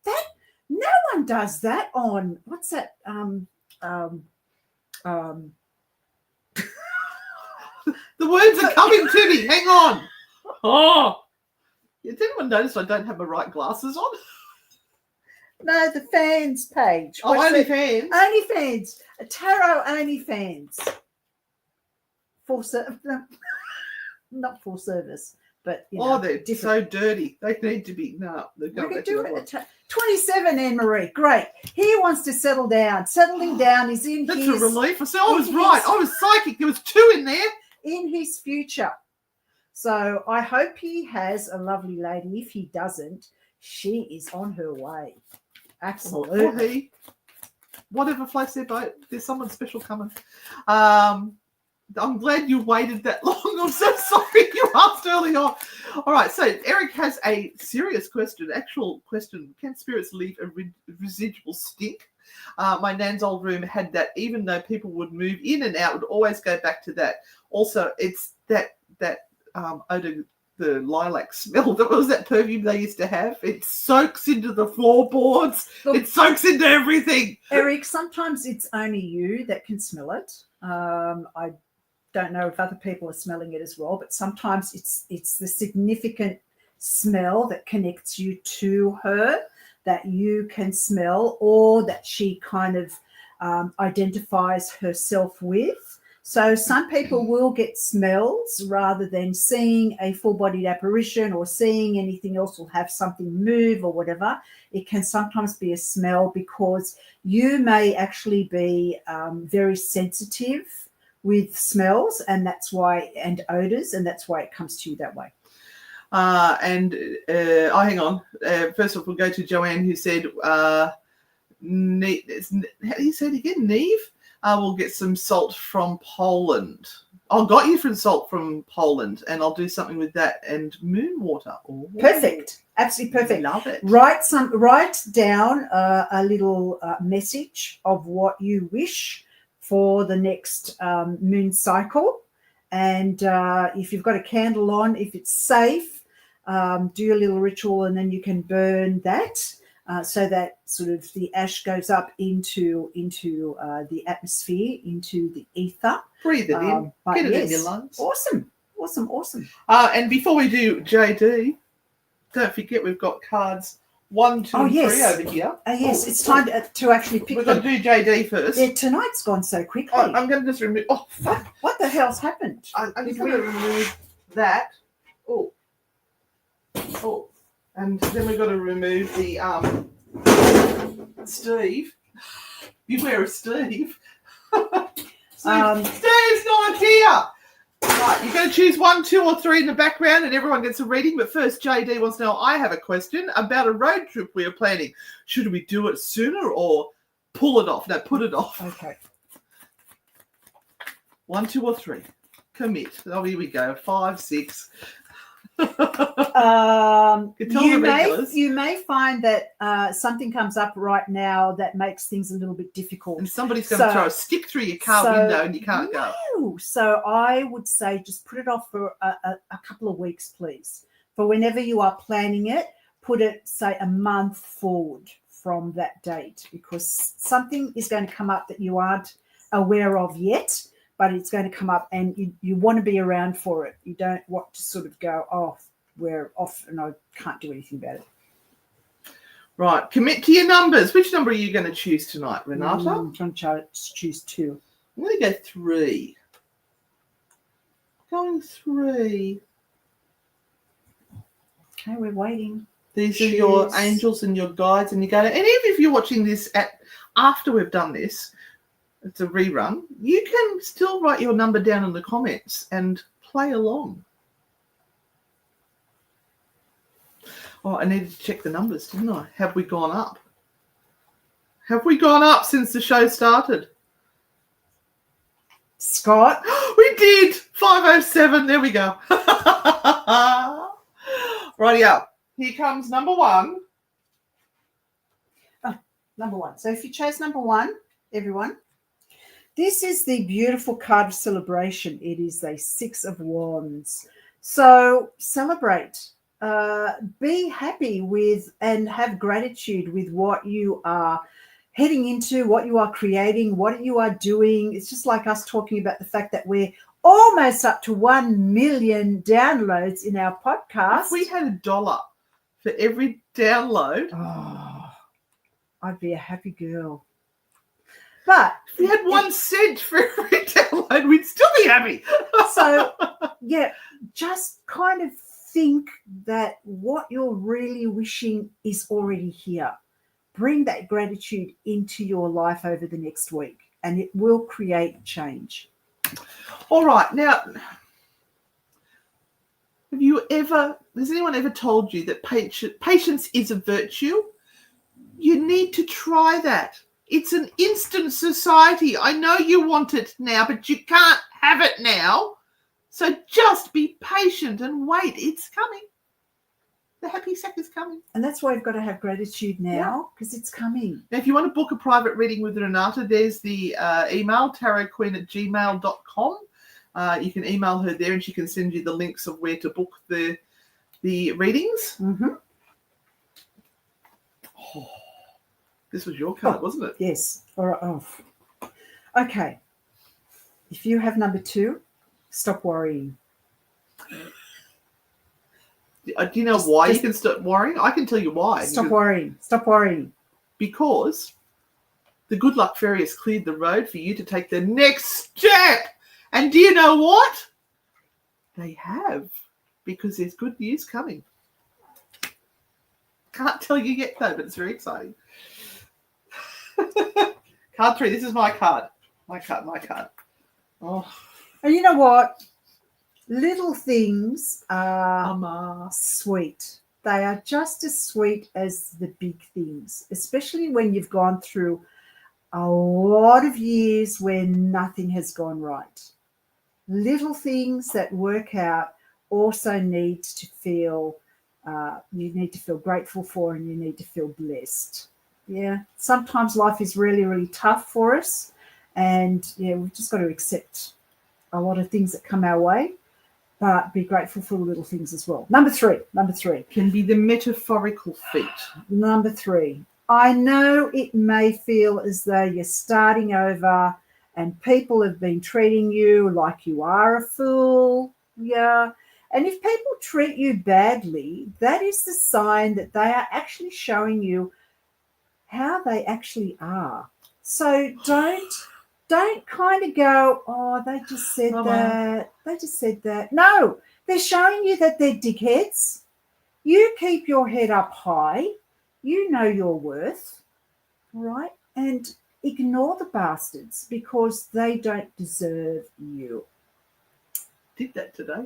that no one does that on what's that The words are coming to me. Hang on. Oh! Has anyone noticed I don't have my right glasses on? no, the fans page. Oh, What's it? OnlyFans. OnlyFans, a tarot OnlyFans. Full service, not full service, but you know, Oh, they're different. so dirty. They need to be. No, they're We going could back to do the it. one. 27, Anne Marie. Great. He wants to settle down. Settling down is in That's his a relief. I said, I was in right. his- I was psychic. There was 2 in there. in his future. So I hope he has a lovely lady. If he doesn't, she is on her way. Or Absolutely. he. Whatever floats their boat. There's someone special coming. I'm glad you waited that long. I'm so sorry you asked early on. All right, so Eric has a serious question, actual question. Can spirits leave a residual stink? My nan's old room had that, even though people would move in and out, would always go back to that. Also, it's that odor, the lilac smell. That was that perfume they used to have. It soaks into the floorboards. Look, It soaks into everything. Eric, sometimes it's only you that can smell it. I don't know if other people are smelling it as well, but sometimes it's the significant smell that connects you to her that you can smell, or that she kind of identifies herself with. So some people will get smells rather than seeing a full-bodied apparition or seeing anything else, or have something move or whatever. It can sometimes be a smell because you may actually be very sensitive with smells, and that's why, and odors, and that's why it comes to you that way. Hang on. First off, we'll go to Joanne, who said, how do you say it again? Neve? We'll get some salt from Poland. I got you some salt from Poland, and I'll do something with that, and moon water. Ooh. Perfect. Absolutely perfect. Love it. Write down a little message of what you wish for the next moon cycle. And if you've got a candle on, if it's safe, do a little ritual, and then you can burn that so that sort of the ash goes up into the atmosphere, into the ether. Breathe it in. But Get it in yes, your lungs. Awesome. And before we do JD, don't forget we've got cards 1, 2, and 3 over here. Yes, it's time to actually pick We've got to them. do JD first. Yeah, tonight's gone so quickly. Oh, I'm going to just remove. Oh, fuck. What the hell's happened? I'm just going to remove that. Oh. And then we've got to remove the Steve. Beware of Steve. Steve's not here. Right, you're going to choose 1, 2, or 3 in the background, and everyone gets a reading. But first, JD wants to know, I have a question about a road trip we are planning. Should we do it sooner or pull it off? No, put it off. Okay. 1, 2, or 3. Commit. Oh, here we go. 5, 6. You may find that something comes up right now that makes things a little bit difficult. And somebody's going to throw a stick through your car window and you can't go. So I would say just put it off for a couple of weeks, please. For whenever you are planning it, put it, say, a month forward from that date, because something is going to come up that you aren't aware of yet, but it's going to come up and you want to be around for it. You don't want to sort of go, oh, we're off and I can't do anything about it. Right. Commit to your numbers. Which number are you going to choose tonight, Renata? I'm trying to choose 2. I'm going to go 3. Going 3. Okay, we're waiting. These are your angels and your guides, and you go. And even if you're watching this after we've done this, it's a rerun. You can still write your number down in the comments and play along. Oh, I needed to check the numbers, didn't I? Have we gone up? Have we gone up since the show started? Scott? We did! 507. There we go. Rightio. Here comes number 1. Oh, number 1. So if you chose number 1, everyone, this is the beautiful card of celebration. It is a 6 of Wands. So celebrate. Be happy with and have gratitude with what you are heading into, what you are creating, what you are doing. It's just like us talking about the fact that we're almost up to 1 million downloads in our podcast. If we had $1 for every download, I'd be a happy girl. But if we had 1 cent for every download, we'd still be happy. So, yeah, just kind of think that what you're really wishing is already here. Bring that gratitude into your life over the next week, and it will create change. All right. Now, has anyone ever told you that patience is a virtue? You need to try that. It's an instant society. I know you want it now, but you can't have it now. So just be patient and wait. It's coming. The happy sack is coming. And that's why you've got to have gratitude now, because it's coming. Now, if you want to book a private reading with Renata, there's the email, tarotqueen@gmail.com. You can email her there and she can send you the links of where to book the readings. Mm-hmm. Oh, this was your card, wasn't it? Yes. All right. Oh. Okay. If you have number 2, stop worrying. Do you know why you can stop worrying? I can tell you why. Stop worrying. Stop worrying. Because the good luck fairy has cleared the road for you to take the next step. And do you know what? They have, because there's good news coming. Can't tell you yet, though, but it's very exciting. Card 3. This is my card. My card. Oh. And you know what? Little things are sweet. They are just as sweet as the big things, especially when you've gone through a lot of years where nothing has gone right. Little things that work out also need to feel, you need to feel grateful for, and you need to feel blessed. Yeah. Sometimes life is really, really tough for us, and we've just got to accept a lot of things that come our way, but be grateful for the little things as well. Number three can be the metaphorical feet. Number 3. I know it may feel as though you're starting over and people have been treating you like you are a fool. Yeah. And if people treat you badly, that is the sign that they are actually showing you how they actually are. So don't kind of go, oh, they just said that. They just said that. No, they're showing you that they're dickheads. You keep your head up high. You know your worth, right? And ignore the bastards because they don't deserve you. Did that today.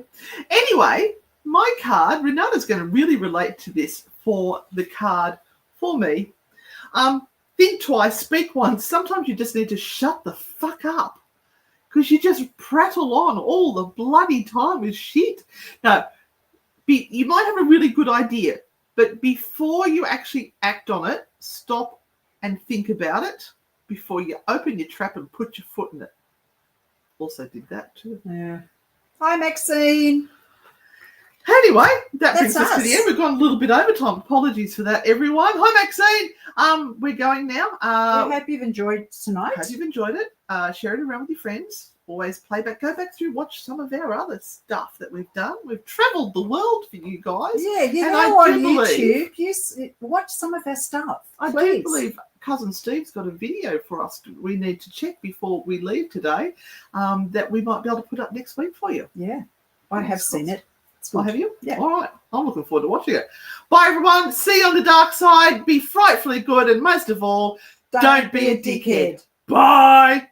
Anyway, my card, Renata's going to really relate to this for the card for me. Think twice, speak once. Sometimes you just need to shut the fuck up because you just prattle on all the bloody time with shit. No, you might have a really good idea, but before you actually act on it, stop and think about it before you open your trap and put your foot in it. Also did that too. Yeah. Hi, Maxine. Anyway, that brings That's us to the end. We've gone a little bit over time. Apologies for that, everyone. Hi, Maxine. We're going now. I hope you've enjoyed tonight. Hope you've enjoyed it. Share it around with your friends. Always go back through, watch some of our other stuff that we've done. We've travelled the world for you guys. Yeah, you and know, on YouTube, watch some of our stuff. I do believe Cousin Steve's got a video for us we need to check before we leave today that we might be able to put up next week for you. Yeah, I have seen it. Oh, have you? Yeah. All right. I'm looking forward to watching it. Bye, everyone. See you on the dark side. Be frightfully good. And most of all, don't be a dickhead. Bye.